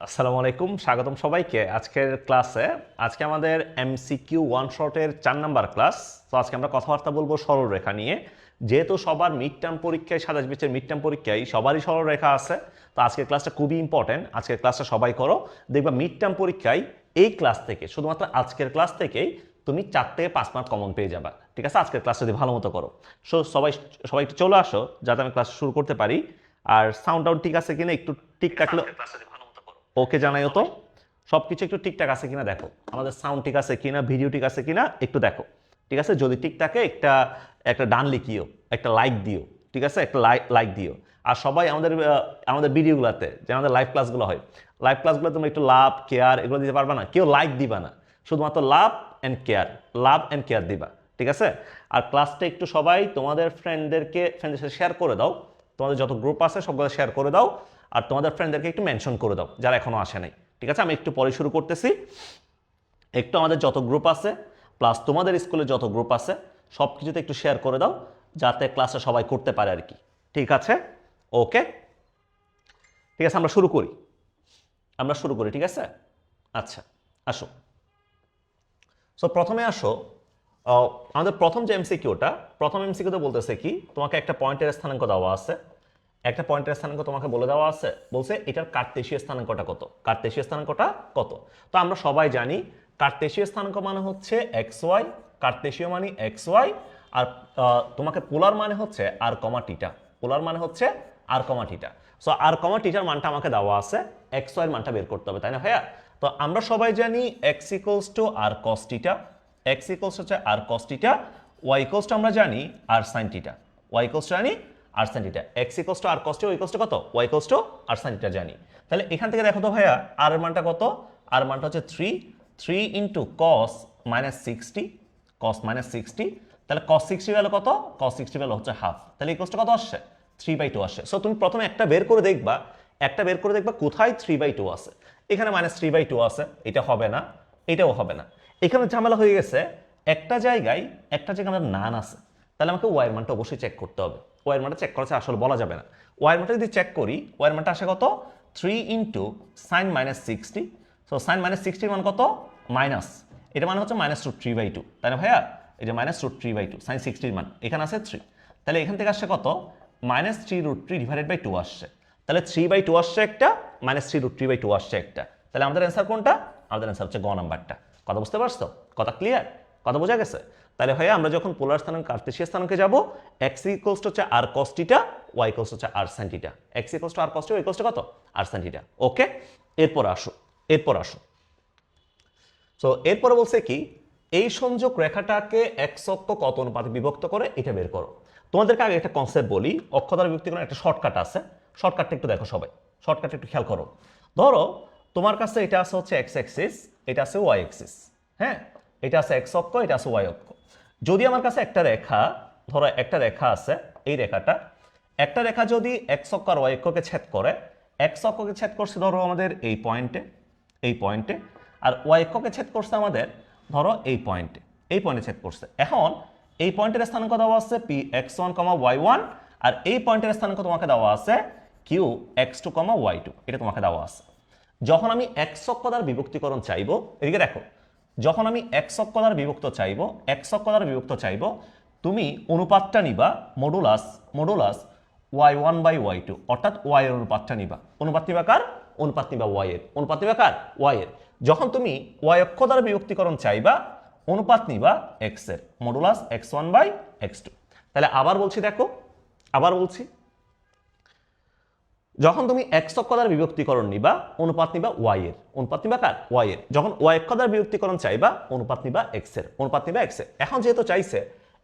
আসসালামু আলাইকুম, স্বাগতম সবাইকে আজকের ক্লাসে। আজকে আমাদের এমসিকিউ ওয়ান শটের 4 নাম্বার ক্লাস। তো আজকে আমরা কথাবার্তা বলবো সরলরেখা নিয়ে। যেহেতু সবার মিড টার্ম পরীক্ষায়, 27 ব্যাচের মিড টার্ম পরীক্ষায় সবারই সরলরেখা আছে, তো আজকের ক্লাসটা খুবই ইম্পর্টেন্ট। আজকের ক্লাসটা সবাই করো, দেখবা মিড টার্ম পরীক্ষায় এই ক্লাস থেকে, শুধুমাত্র আজকের ক্লাস থেকেই তুমি 4 থেকে 5 মার্ক কমন পেয়ে যাবা। ঠিক আছে, আজকের ক্লাস যদি ভালো মতো করো। সো সবাই সবাই একটু চলে আসো যাতে আমি ক্লাস শুরু করতে পারি। আর সাউন্ড টাউন ঠিক আছে কিনা একটু ঠিক রাখলে ওকে জানাইও। তো সব কিছু একটু ঠিকঠাক আছে কিনা দেখো, আমাদের সাউন্ড ঠিক আছে কিনা, ভিডিও ঠিক আছে কিনা একটু দেখো। ঠিক আছে, যদি ঠিক থাকে একটা একটা ডান লিখিও, একটা লাইক দিও। ঠিক আছে, একটা লাইক দিও। আর সবাই আমাদের ভিডিওগুলোতে যে আমাদের লাইভ ক্লাসগুলো হয়, লাইভ ক্লাসগুলো তোমরা একটু লাভ কেয়ার এগুলো দিতে পারবা না, কেউ লাইক দিবা না, শুধুমাত্র লাভ অ্যান্ড কেয়ার দিবা। ঠিক আছে, আর ক্লাসটা একটু সবাই তোমাদের ফ্রেন্ডদের সাথে শেয়ার করে দাও। তোমাদের যত গ্রুপ আছে সবগুলো শেয়ার করে দাও। আর তোমাদের ফ্রেন্ডদেরকে একটু মেনশন করে দাও যারা এখনো আসে নাই। ঠিক আছে, আমি একটু পরে শুরু করতেছি। একটু আমাদের যত গ্রুপ আছে প্লাস তোমাদের স্কুলে যত গ্রুপ আছে সব কিছুতে একটু শেয়ার করে দাও যাতে ক্লাসে সবাই করতে পারে আর কি। ঠিক আছে, ওকে, ঠিক আছে, আমরা শুরু করি। ঠিক আছে, আচ্ছা, আসো। সো প্রথমে আসো, আমাদের প্রথম যে এমসিকিউটা, প্রথম এমসিকিউতে বলতেছে কি, তোমাকে একটা পয়েন্টের স্থানাঙ্ক দেওয়া আছে। একটা পয়েন্টের স্থানাঙ্ক তোমাকে বলে দেওয়া আছে, বলছে এটার কার্তেশীয় স্থানাঙ্কটা কত। তো আমরা সবাই জানি কার্তেশীয় স্থানাঙ্ক মানে হচ্ছে এক্স ওয়াই, কার্তেশীয় মানে এক্স ওয়াই। আর তোমাকে পোলার মানে হচ্ছে আর কমা টিটা, সো আর কমা টিটার মানটা আমাকে দেওয়া আছে, এক্স ওয়াই এর মানটা বের করতে হবে, তাই না ভাইয়া? তো আমরা সবাই জানি x equals to r cos theta, x equals হচ্ছে আর cos theta, y equals two আমরা জানি r sine theta, r sine theta. X equals to r cos theta, y equals to কত, y equals to r sine theta জানি। তাহলে এখান থেকে দেখো তো ভাইয়া আর এর মানটা কত, আর মানটা হচ্ছে 3 ইন্টু কস মাইনাস 60, তাহলে কস 60 ভ্যালু কত, কস 60 ভ্যালু হচ্ছে হাফ, তাহলে ইকুয়ালস টু কত আসছে, 3/2 আসছে। সো তুমি প্রথমে একটা বের করে দেখবা কোথায় 3/2 আছে। এখানে মাইনাস 3/2 আছে, এটা হবে না, এটাও হবে না। এখানে ঝামেলা হয়ে গেছে, একটা জায়গায় আমাদের নান আছে, তাহলে আমাকে ওয়াই এর মানটা অবশ্যই চেক করতে হবে। ওয়াই এর মানটা চেক করা আসলে বলা যাবে না। ওয়াই এর মানটা যদি চেক করি, ওয়াই এর মানটা আসে কত, 3 into sine minus 60। So sine minus 60 মান কত, মাইনাস, এটা মানে হচ্ছে মাইনাস রুট 3/2, তাই না ভাইয়া? এই যে মাইনাস রুট 3/2 সাইন 60 মান এখানে আছে 3, তাহলে এখান থেকে আসছে কত, মাইনাস 3√3 ডিভাইডেড বাই 2 আসছে। তাহলে 3/2 আসছে একটা, মাইনাস 3√3/2 আসছে একটা। তাহলে আমাদের অ্যান্সার কোনটা? আমাদের অ্যান্সার হচ্ছে গ নাম্বারটা। কথা বুঝতে পারছো? কথা ক্লিয়ার? কথা বোঝা গেছে? তাহলে ভাইয়া আমরা যখন পোলার স্থানাঙ্ক কার্তেশীয় স্থানাঙ্কে যাব, এক্স ইকুয়ালস টু হচ্ছে আর কস টিটা, ওয়াই ইকুয়ালস হচ্ছে r sine theta. X equals to r cos theta, y equals to কত, আর সাইন টিটা। ওকে, এরপর আসো। সো এরপরে বলছে কি, এই সংযোগ রেখাটাকে এক্স অক্ষ কত অনুপাতে বিভক্ত করে এটা বের করো। তোমাদেরকে আগে একটা কনসেপ্ট বলি, অক্ষ দ্বারা বিভক্তিকরণ একটা শর্টকাট আছে, শর্টকাটটা একটু দেখো সবাই, শর্টকাটটা একটু খেয়াল করো। ধরো তোমার কাছে এটা আছে হচ্ছে এক্স অ্যাক্সিস, এটা আছে ওয়াই অ্যাক্সিস, হ্যাঁ, এটা আছে এক্স অক্ষ, এটা আছে ওয়াই অক্ষ। যদি আমার কাছে একটা রেখা, ধরো একটা রেখা আছে, এই রেখাটা, একটা রেখা যদি এক্স অক্ষ আর ওয়াই অক্ষকে ছেদ করে, এক্স অক্ষকে ছেদ করছে ধরো আমাদের এই পয়েন্টে, আর ওয়াই অক্ষকে ছেদ করছে আমাদের ধরো এই পয়েন্টে ছেদ করছে। এখন এই পয়েন্টের স্থানাঙ্ক দেওয়া আছে P x one comma y one, আর এই পয়েন্টের স্থানাঙ্ক তোমাকে দেওয়া আছে Q x two comma y two, এটা তোমাকে দেওয়া আছে। যখন আমি এক্স অক্ষ দ্বারা বিভক্তিকরণ চাইবো, এদিকে দেখো, যখন আমি এক্স অক্ষ দ্বারা বিভক্ত চাইবো, তুমি অনুপাতটা নিবা modulus y one by y two, অর্থাৎ ওয়াই এর অনুপাতটা নিবা। অনুপাত নিবা কার? অনুপাত নিবা ওয়াই এর। যখন তুমি ওয়াই অক্ষ দ্বারা বিভক্তিকরণ চাইবা, অনুপাত নিবা এক্স এর, modulus x one by x two. তাহলে আবার বলছি, দেখো, যখন তুমি এক্স অক্ষ দ্বারা বিভক্তিকরণ নিবা, অনুপাত নিবা ওয়াই এর, অনুপাত নিবা কার? ওয়াই এর। যখন ওয়াই অক্ষ দ্বারা বিভক্তিকরণ চাইবা, অনুপাত নিবা এক্স এর, অনুপাত নিবা এক্স এর। এখন যেহেতু চাইছে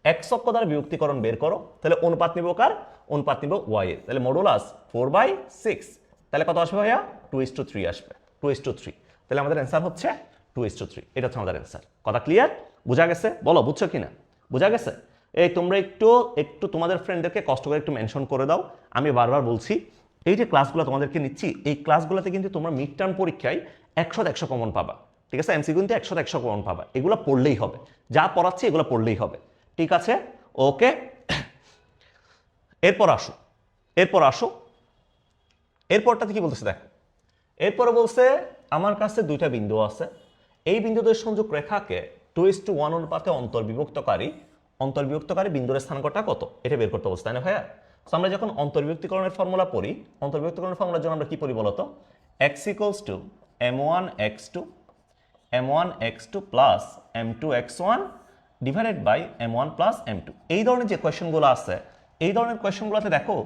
এক্স অক্ষ দ্বারা বিভক্তিকরণ বের করো, তাহলে অনুপাত নিব কার? অনুপাত নিব ওয়াই এর। তাহলে মডুলাস 4/6, তাহলে কত আসবে ভাইয়া? 2:3 আসবে, 2:3। তাহলে আমাদের অ্যান্সার হচ্ছে 2:3, এটা হচ্ছে আমাদের অ্যান্সার। কথা ক্লিয়ার? বোঝা গেছে? বলো বুঝছো কিনা? বোঝা গেছে? এই তোমরা একটু তোমাদের ফ্রেন্ডদেরকে কষ্ট করে একটু মেনশন করে দাও। আমি বারবার বলছি, এই যে ক্লাসগুলো তোমাদেরকে নিচ্ছি, এই ক্লাসগুলোতে কিন্তু তোমরা মিড টার্ম পরীক্ষায় 100 কমন পাবা। ঠিক আছে, এমসিকিউ কিন্তু 100 কমন পাবা, এগুলো পড়লেই হবে, যা পড়াচ্ছি এগুলো পড়লেই হবে। ঠিক আছে, ওকে। এরপর আসো, এরপরটাতে কি বলতেছে দেখো, এরপরে বলছে আমার কাছে দুইটা বিন্দু আছে, এই বিন্দুদের সংযোগ রেখাকে 2:1 অনুপাতে অন্তর্বিভক্তকারী বিন্দুর স্থানাঙ্কটা কত এটা বের করতে বলছে, তাই না ভাইয়া? তো আমরা যখন অন্তর্বিভক্তিকরণের ফর্মুলা পড়ি, অন্তর্বিভক্তিকরণের ফর্মুলার জন্য আমরা কি পড়ি বলতো? x = m1x2 m1x2 plus m2x1 divided by m1 plus m2। এই ধরনের যে কোয়েশ্চেনগুলো আছে, এই ধরনের কোয়েশ্চেনগুলোতে দেখো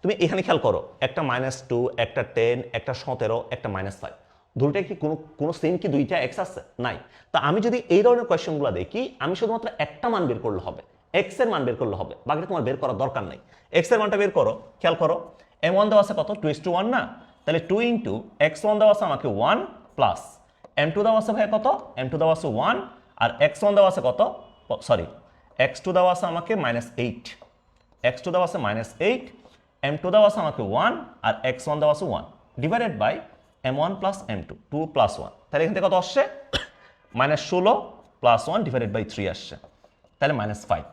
তুমি এখানে খেয়াল করো, একটা -2, একটা 10, একটা 17, একটা -5, দুটোটাই কি কোনো সেম কি দুইটা এক্স আছে? নাই। তা আমি যদি এই ধরনের কোয়েশ্চেনগুলো দেখি, আমি শুধুমাত্র একটা মান বের করলে হবে, এক্স এর মান বের করলে হবে, বাকিটা তোমার বের করার দরকার নাই। এক্স এর মানটা বের করো, খেয়াল করো m1 দেওয়া আছে কত? 2:1 না? তাহলে 2 × x1 দেওয়া আছে আমাকে 1 প্লাস m2 দেওয়া আছে ভাইয়া কত? m2 দেওয়া আছে 1 আর x1 দেওয়া আছে কত? সরি, x2 দেওয়া আছে আমাকে -8, x2 দেওয়া আছে -8, m2 দেওয়া আছে আমাকে 1 আর x1 দেওয়া আছে 1 divided by m1 plus m2, 2 plus 1। তাহলে এখান থেকে কত আসছে? -16 প্লাস 1 ডিভাইডেড বাই 3 আসছে, তাহলে -5।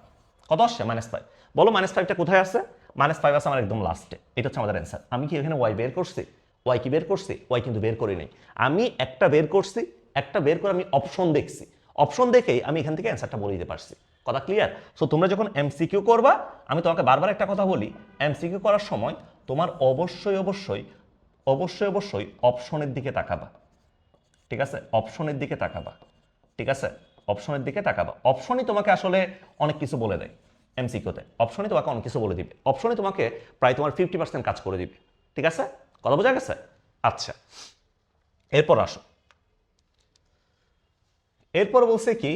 কত আসছে? -5। বলো -5টা কোথায় আছে? -5 আছে আমার একদম লাস্টে। এটা হচ্ছে আমাদের অ্যান্সার। আমি কি এখানে y বের করছি? y কি বের করছি? y কিন্তু বের করি নাই। আমি একটা বের করছি, একটা বের করে আমি অপশন দেখছি, অপশন দেখেই আমি এখান থেকে অ্যান্সারটা বলে দিতে পারছি। কথা ক্লিয়ার? সো তোমরা যখন এমসিকিউ করবা, আমি তোমাকে বারবার একটা কথা বলি, এমসিকিউ করার সময় তোমার অবশ্যই অবশ্যই অবশ্যই অবশ্যই অপশনের দিকে তাকাবা, ঠিক আছে? অপশনের দিকে তাকাবা, ঠিক আছে? অপশনের দিকে তাকাবা। অপশনই তোমাকে আসলে অনেক কিছু বলে দেয়। এমসিকিউতে অপশনই তোমাকে অনেক কিছু বলে দিবে, অপশনই তোমাকে প্রায় তোমার 50% কাজ করে দিবে, ঠিক আছে? কথা বোঝা গেছে? আচ্ছা, এরপর আসো। এরপর বলছে কি,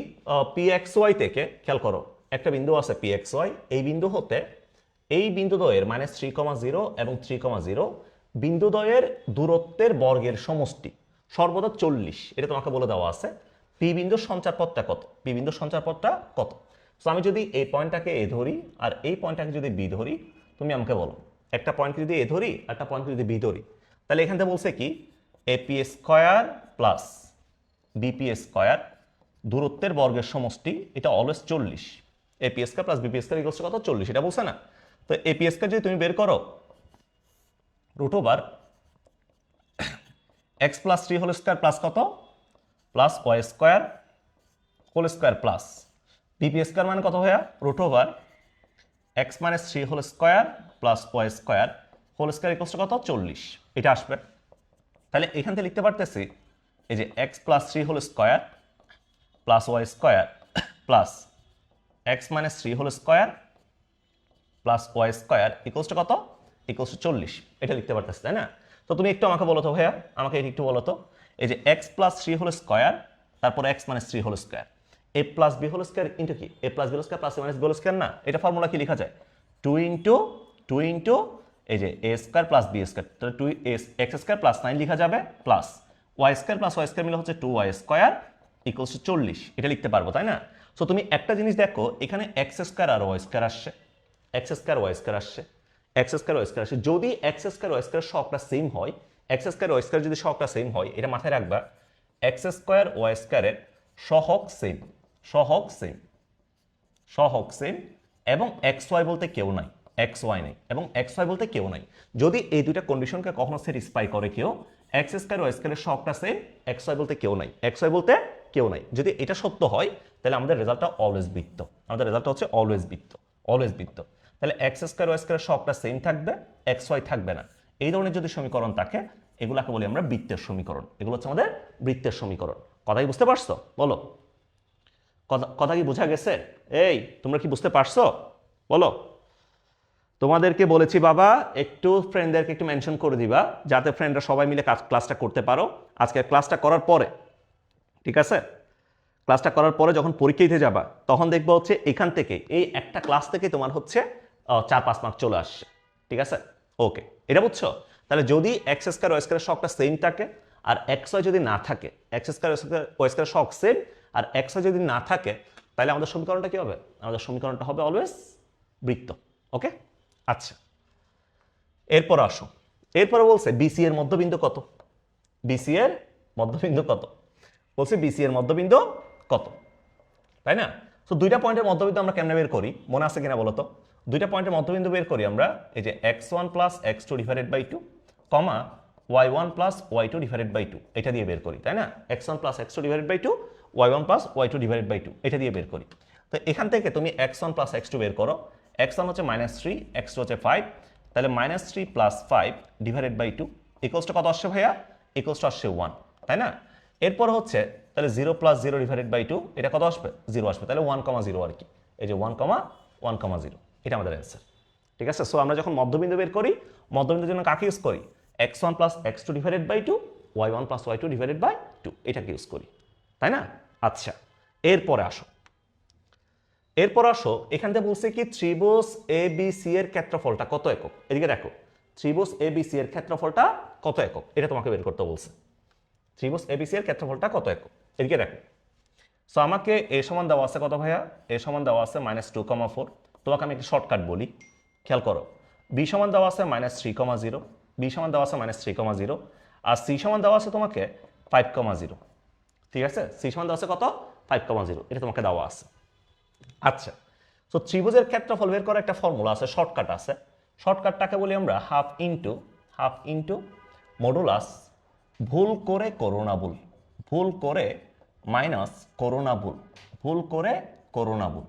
pxy থেকে খেয়াল করো, একটা বিন্দু আছে pxy, এই বিন্দু হতে এই বিন্দুদ্বয়ের -3,0 এবং 3,0 বিন্দুদ্বয়ের দূরত্বের বর্গের সমষ্টি সর্বদা 40, এটা তোমাকে বলে দেওয়া আছে। পি বিন্দুর সঞ্চারপথটা কত? পি বিন্দুর সঞ্চারপথটা কত? সো আমি যদি এই পয়েন্টটাকে এ ধরি আর এই পয়েন্টটাকে যদি বি ধরি, তুমি আমাকে বলো, একটা পয়েন্টকে যদি এ ধরি, একটা পয়েন্টকে যদি বি ধরি, তাহলে এখান থেকে বলছে কি, AP square plus BP square দূরত্বের বর্গের সমষ্টি, এটা always 40। AP square plus BP square equals কত? 40, এটা বলছে না? তো এপি স্কয়ার যদি তুমি বের করো, √(x + 3 প্লাস কত? Plus y square whole square plus BP square মানে কত ভাইয়া? √(x - 3 plus y square whole square equals কত? 40, এটা আসবে। তাহলে এখান থেকে লিখতে পারতেছি এই যে x + 3 plus y square plus x - 3 plus y square equals কত? ইকুয়ালস 40, এটা লিখতে পারতেছি, তাই না? তো তুমি একটু আমাকে বলো তো ভাইয়া, আমাকে একটু বলো তো, এই যে x + 3 তারপর x - 3 a plus b whole square into কি? a plus b whole square plus a minus b whole square না? এটা ফর্মুলা কি লেখা যায়? 2 ইন্টু এই যে a square plus b square, তাহলে 2x স্কয়ার প্লাস 9 লেখা যাবে plus y square plus y square মিলে হচ্ছে 2y স্কয়ার ইকুয়ালস 40, এটা লিখতে পারবো, তাই না? সো তুমি একটা জিনিস দেখো, এখানে x স্কয়ার আর y স্কয়ার আসছে, x স্কয়ার y স্কয়ার আসছে, x স্কয়ার y স্কয়ার আসছে। যদি x স্কয়ার y স্কয়ার সহগটা সেম হয়, x স্কয়ার y স্কয়ার যদি সহগটা সেম হয়, এটা মাথায় রাখবা, x স্কয়ার y স্কয়ারের সহগ সেম, সহগ সেম, সহগ সেম, এবং xy বলতে কেউ নাই, xy নেই এবং xy বলতে কেউ নাই। যদি এই দুইটা কন্ডিশনকে কখনো স্যাটিসফাই করে কেউ, x স্কয়ার y স্কয়ারের সহগটা সেম, xy বলতে কেউ নাই, xy বলতে কেউ নাই, যদি এটা সত্য হয়, তাহলে আমাদের রেজাল্টটা অলওয়েজ বৃত্ত, আমাদের রেজাল্টটা হচ্ছে অলওয়েজ বৃত্ত, অলওয়েজ বৃত্ত। তাহলে x স্কয়ার y স্কয়ারের সহগটা সেম থাকবে, xy থাকবে না। এই ধরনের যদি সমীকরণ থাকে, এগুলোকে বলি আমরা বৃত্তের সমীকরণ, এগুলো হচ্ছে আমাদের বৃত্তের সমীকরণ। কথা কি বুঝতে পারছো? বলো, কথা কি বোঝা গেছে? এই তোমরা কি বুঝতে পারছো? বলো। তোমাদেরকে বলেছি বাবা, একটু ফ্রেন্ডদেরকে একটু মেনশন করে দিবা, যাতে ফ্রেন্ডরা সবাই মিলে ক্লাসটা করতে পারো। আজকে ক্লাসটা করার পরে, ঠিক আছে, ক্লাসটা করার পরে যখন পরীক্ষা দিতে যাবা, তখন দেখবো হচ্ছে এখান থেকে, এই একটা ক্লাস থেকে তোমার হচ্ছে 4-5 মার্ক চলে আসছে, ঠিক আছে? ওকে, এটা বুঝছো? তাহলে যদি x স্কয়ার y স্কয়ারের সহগটা সেম থাকে আর xy যদি না থাকে, x স্কয়ার y স্কয়ারের সহগ সেম আর xy যদি না থাকে, তাহলে আমাদের সমীকরণটা কি হবে? আমাদের সমীকরণটা হবে অলওয়েজ বৃত্ত। ওকে, আচ্ছা, এরপর আসো। এরপরে বলছে বিসি এর মধ্যবিন্দু কত? বিসি এর মধ্যবিন্দু কত? বলছে বিসি এর মধ্যবিন্দু কত, তাই না? তো দুইটা পয়েন্টের মধ্যবিন্দু আমরা কেমনে বের করি, মনে আছে কিনা বলো তো? দুইটা পয়েন্টের মধ্যবিন্দু বের করি আমরা, এই যে x1 + x2 / 2, y1 plus y2 divided by 2 এটা দিয়ে বের করি, তাই না? x1 plus x2 divided by 2, y1 plus y2 divided by 2 এটা দিয়ে বের করি। তো এখান থেকে তুমি x1 প্লাস x2 বের করো। x1 হচ্ছে -3, x2 হচ্ছে 5, তাহলে -3 plus 5 divided by 2 equals to কত আসছে ভাইয়া? ইকুয়ালস টু আসছে 1, তাই না? এরপর হচ্ছে তাহলে 0 প্লাস 0 ডিভাইডেড বাই 2 এটা কত আসবে? 0 আসবে, তাহলে 1,0 আর কি, এই যে 1,0 এটা আমাদের অ্যান্সার। ঠিক আছে, সো আমরা যখন মধ্যবিন্দু বের করি, মধ্যবিন্দুর জন্য কাকে ইউজ করি? x1 plus x2 divided by 2, y1 plus y2 divided by 2 এটাকে ইউজ করি, তাই না? আচ্ছা, এরপরে আসো এখান থেকে বলছে কি ত্রিভুজ ABC এর ক্ষেত্রফলটা কত একক। এদিকে দেখো, ত্রিভুজ ABC এর ক্ষেত্রফলটা কত একক এটা তোমাকে বের করতে বলছে। ত্রিভুজ ABC এর ক্ষেত্রফলটা কত একক, এদিকে দেখো। সো আমাকে a সমান দেওয়া আছে কত ভাইয়া? a সমান দেওয়া আছে -2,4। তোমাকে আমি একটা শর্টকাট বলি, খেয়াল করো। b সমান দেওয়া আছে -3,0, b সমান দেওয়া আছে -3,0, আর c সমান দেওয়া আছে তোমাকে 5,0। ঠিক আছে, c সমান দেওয়া আছে কত? 5,0, এটা তোমাকে দেওয়া আছে। আচ্ছা, তো ত্রিভুজের ক্ষেত্রফল বের করার একটা ফর্মুলা আছে, শর্টকাট আছে। শর্টকাটটাকে বলি আমরা হাফ ইন্টু মডুলাস ভুল করে করোনা ভুল, ভুল করে মাইনাস করোনা ভুল, ভুল করে করোনা ভুল,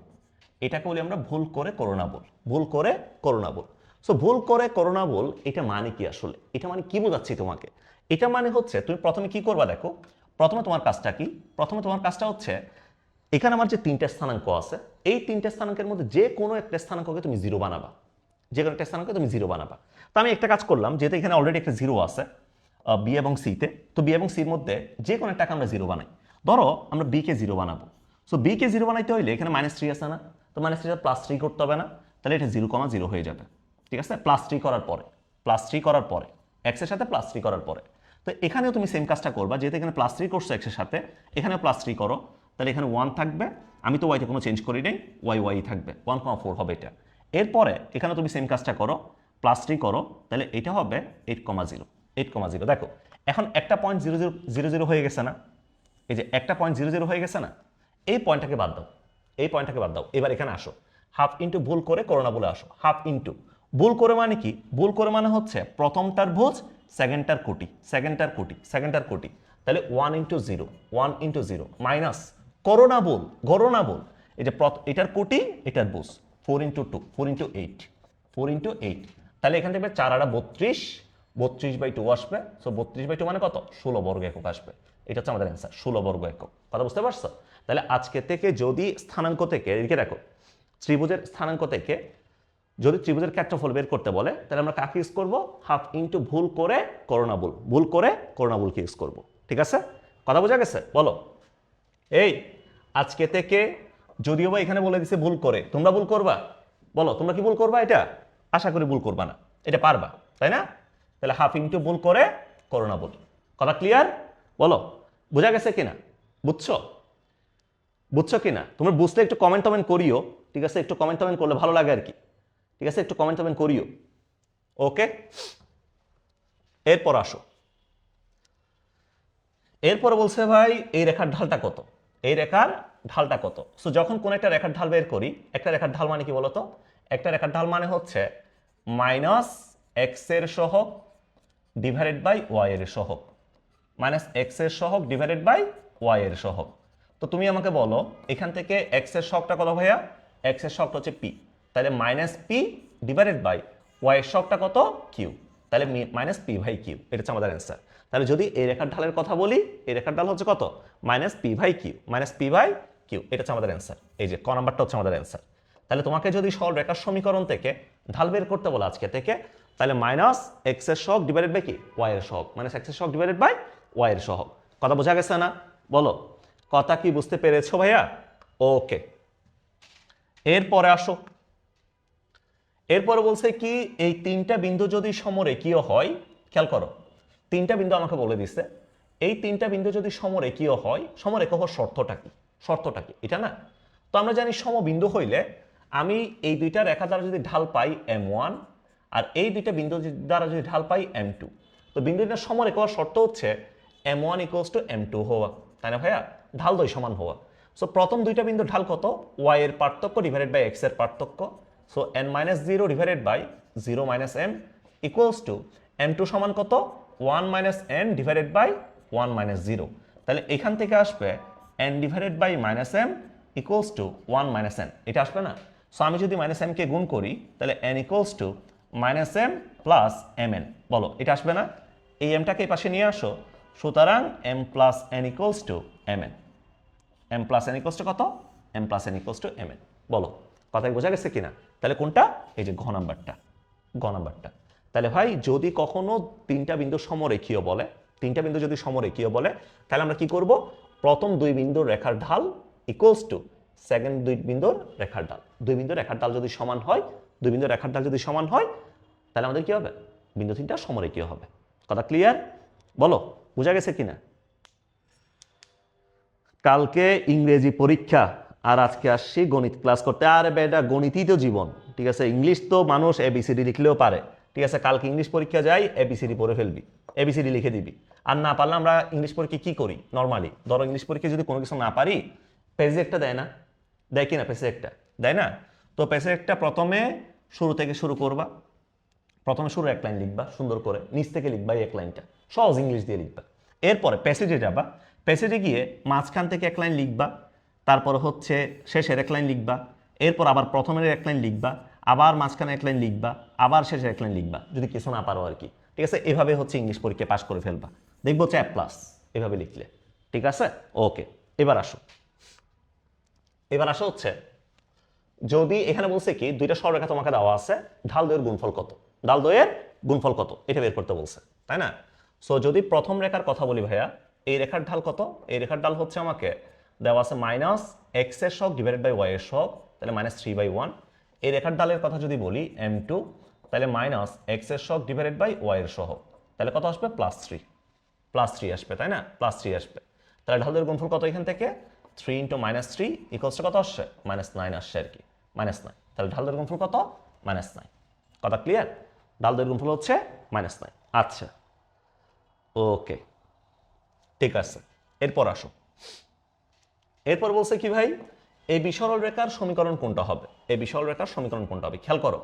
এটাকে বলি আমরা ভুল করে করোনা ভুল, ভুল করে করোনা ভুল। সো ভুল করে করোনা ভুল এটা মানে কি আসলে? এটা মানে কি বোঝাচ্ছি তোমাকে? এটা মানে হচ্ছে তুমি প্রথমে কি করবা দেখো, প্রথমে তোমার কাজটা কি? প্রথমে তোমার কাজটা হচ্ছে এখানে আমার যে তিনটা স্থানাঙ্ক আছে, এই তিনটা স্থানাঙ্কের মধ্যে যে কোনো একটা স্থানাঙ্ককে তুমি জিরো বানাবা, যে কোনো একটা স্থানাঙ্ককে তুমি জিরো বানাবা। তো আমি একটা কাজ করলাম, যেহেতু এখানে অলরেডি একটা জিরো আছে বি এবং সিতে, তো বি এবং সির মধ্যে যে কোনো একটাকে আমরা জিরো বানাই। ধরো আমরা বি কে জিরো বানাবো। সো বি কে জিরো বানাইতে হইলে এখানে -3 আছে না, তো -3 +3 করতে হবে না, তাহলে এটা 0,0 হয়ে যাবে। ঠিক আছে, +3 করার পরে এক্স এর সাথে +3 করার পরে, তো এখানেও তুমি সেম কাজটা করবা, যেহেতু এখানে +3 করছো এক্স এর সাথে, এখানেও +3 করো, তাহলে এখানে 1 থাকবে। আমি তো ওয়াইতে কোনো চেঞ্জ করি নাই, ওয়াই থাকবে, 1,4 হবে এটা। এরপরে এখানে তুমি সেম কাজটা করো, +3 করো, তাহলে এটা হবে 8,0। দেখো এখন একটা পয়েন্ট 0,0 হয়ে গেছে না, এই যে একটা পয়েন্ট 0,0 হয়ে গেছে না, এই পয়েন্টটাকে বাদ দাও, এই পয়েন্টটাকে বাদ দাও। এবার এখানে আসো, হাফ ইন্টু ভুল করে করোনা বলে আসো। হাফ ইন্টু ভুল করে মানে কি? ভুল করে মানে হচ্ছে প্রথমটার ভুজ সেকেন্ডটার কোটি, সেকেন্ডটার কোটি, তাহলে 1 × 0 মাইনাস করোনা ভুল, এই যে এটার কোটি এটার ভুজ 4 × 2 4 × 8, তাহলে এখান থেকে 4 আর 32, 32/2 আসবে। সো 32/2 মানে কত? 16 বর্গ একক আসবে। এটা হচ্ছে আমাদের অ্যান্সার, 16 বর্গ একক। কথা বুঝতে পারছো? তাহলে আজকে থেকে যদি স্থানাঙ্ক থেকে, এদিকে দেখো, ত্রিভুজের স্থানাঙ্ক থেকে যদি ত্রিভুজের ক্ষেত্রফল বের করতে বলে, তাহলে আমরা কাকে ইউজ করবো? হাফ ইন্টু ভুল করে করোনা ভুল, ভুল করে করোনা ভুলকে ইউজ করবো। ঠিক আছে, কথা বোঝা গেছে? বলো। এই আজকে থেকে যদিও বা এখানে বলে দিছে ভুল করে, তোমরা ভুল করবা? বলো, তোমরা কি ভুল করবা? এটা আশা করি ভুল করবা না, এটা পারবা, তাই না? তাহলে হাফ ইন্টু ভুল করে করোনা ভুল। কথা ক্লিয়ার? বলো, বোঝা গেছে কিনা? বুঝছো কিনা? তোমরা বুঝতে একটু কমেন্ট করিও। ঠিক আছে, একটু কমেন্ট করলে ভালো লাগে আর কি। ঠিক আছে, একটু কমেন্ট করিও। ওকে, এরপর আসো। এরপর বলছে ভাই এই রেখার ঢালটা কত? এই রেখার ঢালটা কত? সো যখন কোন একটা রেখার ঢাল বের করি, একটা রেখার ঢাল মানে কি বলতো? একটা রেখার ঢাল মানে হচ্ছে -x এর সহগ ডিভাইডেড বাই y এর সহগ, -x এর সহগ ডিভাইডেড বাই y এর সহগ। তো তুমি আমাকে বলো এখান থেকে x এর সহগটা কত ভাইয়া? x এর সহগটা হচ্ছে p, তাহলে -p ডিভাইডেড বাই y এর সহগটা কত? q, তাহলে -p/q, এটা হচ্ছে আমাদের অ্যান্সার। তাহলে যদি এই রেখার ঢালের কথা বলি, এই রেখার ঢাল হচ্ছে কত? -p/q, এটা হচ্ছে আমাদের অ্যান্সার। এই যে ক নাম্বারটা হচ্ছে আমাদের অ্যান্সার। তাহলে তোমাকে যদি সরল রেখার সমীকরণ থেকে ঢাল বের করতে বলো আজকে থেকে, তাহলে -x এর সহগ ডিভাইডেড বাই কি? y এর সহগ, -x এর সহগ ডিভাইডেড বাই y এর সহগ। কথা বোঝা গেছে না? বলো, কথা কি বুঝতে পেরেছো ভাইয়া? ওকে, এরপরে আসো। এরপরে বলছে কি এই তিনটা বিন্দু যদি সমরেখীয় হয়, খেয়াল করো, তিনটা বিন্দু আমাকে বলে দিচ্ছে, এই তিনটা বিন্দু যদি সমরেখীয় হয়, সমরেখ হওয়ার শর্তটা কি? এটা না, তো আমরা জানি সমবিন্দু হইলে আমি এই দুইটা রেখা দ্বারা যদি ঢাল পাই m1 আর এই দুইটা বিন্দু দ্বারা যদি ঢাল পাই m2, তো বিন্দুটা সমরেখ হওয়ার শর্ত হচ্ছে m1 = m2 হওয়া, তাই না ভাইয়া? ঢাল দ্বয় সমান হওয়া। সো প্রথম দুইটা বিন্দুর ঢাল কত? y এর পার্থক্য ডিভাইডেড বাই x এর পার্থক্য। So n - 0 divided by 0 - m equals to m2 সমান কত? 1 minus n divided by 1 minus 0। তাহলে এখান থেকে আসবে n divided by minus m equals to 1 minus n, এটা আসবে না? সো আমি যদি মাইনাস এম কে গুণ করি তাহলে n equals to minus m plus m n, বলো এটা আসবে না? এই এমটাকে এই পাশে নিয়ে আসো, সুতরাং m plus n equals to m n. M plus n equals to কত? M plus n equals to m n. বলো কথায় বোঝা গেছে কিনা? তাহলে কোনটা? এই যে ঘ নাম্বারটা, ঘ নাম্বারটা। তাহলে ভাই যদি কখনো তিনটা বিন্দু সমরেখীয় বলে, তিনটা বিন্দু যদি সমরেখীয় বলে, তাহলে আমরা কি করব? প্রথম দুই বিন্দুর রেখার ঢাল ইকুয়ালস টু সেকেন্ড দুই বিন্দুর রেখার ঢাল। দুই বিন্দুর রেখার ঢাল যদি সমান হয়, দুই বিন্দুর রেখার ঢাল যদি সমান হয়, তাহলে আমাদের কি হবে? বিন্দু তিনটা সমরেখীয় হবে। কথা ক্লিয়ার? বলো বোঝা গেছে কিনা? কালকে ইংরেজি পরীক্ষা আর আজকে আসছি গণিত ক্লাস করতে। আর বেটা গণিতই তো জীবন, ঠিক আছে? ইংলিশ তো মানুষ এবিসিডি লিখলেও পারে, ঠিক আছে? কালকে ইংলিশ পরীক্ষা যাই, এবিসিডি পড়ে ফেলবি, এবিসিডি লিখে দিবি। আর না পারলে আমরা ইংলিশ পরীক্ষা কি করি নর্মালি? ধরো ইংলিশ পরীক্ষা যদি কোনো কিছু না পারি, পেজে একটা দেয় না? দেয় কি না? পেজে একটা দেয় না? তো পেজে একটা প্রথমে শুরু থেকে শুরু করবা, প্রথমে শুরু এক লাইন লিখবা সুন্দর করে, নিচ থেকে লিখবা এই এক লাইনটা, সহজ ইংলিশ দিয়ে লিখবা। এরপরে প্যাসেজে যাবা, প্যাসেজে গিয়ে মাঝখান থেকে এক লাইন লিখবা, তারপর হচ্ছে শেষের এক লাইন লিখবা, এরপর আবার প্রথমের এক লাইন লিখবা, আবার মাঝখানে এক লাইন লিখবা, আবার শেষের এক লাইন লিখবা, যদি কিছু না পারো আর কি, ঠিক আছে? এভাবে হচ্ছে ইংলিশ পরীক্ষা পাস করে ফেলবা, দেখবো হচ্ছে A+, এভাবে লিখলে, ঠিক আছে? ওকে, এবার আসো, এবার আসো হচ্ছে যদি এখানে বলছে কি দুইটা সরলরেখা তোমাকে দেওয়া আছে, ঢাল দ্বয়ের গুণফল কত, ঢাল দ্বয়ের গুণফল কত এটা বের করতে বলছে, তাই না? সো যদি প্রথম রেখার কথা বলি ভাইয়া, এই রেখার ঢাল কত? এই রেখার ঢাল হচ্ছে আমাকে দেওয়া আছে মাইনাস এক্স এর সহগ ডিভাইডেড বাই ওয়াই এর সহগ, তাহলে -3/1। এই রেখার ঢালের কথা যদি বলি m2, তাহলে মাইনাস এক্স এর সহগ ডিভাইডেড বাই ওয়াই এর সহগ, তাহলে কত আসবে? +3 আসবে, তাই না? +3 আসবে। তাহলে ঢাল দ্বয়ের গুণফল কত এখান থেকে? 3 × -3 ইকুয়ালস টু কত আসছে? -9 আসছে আর কি, -9। তাহলে ঢাল দ্বয়ের গুণফল কত? -9। কথা ক্লিয়ার? ঢাল দ্বয়ের গুণফল হচ্ছে -9। আচ্ছা, ওকে, ঠিক আছে। এরপর আসো, এরপর বলছে কি ভাই, এই বিসরল রেখার সমীকরণ কোনটা হবে? এই বিসরল রেখার সমীকরণ কোনটা হবে? খেয়াল করো,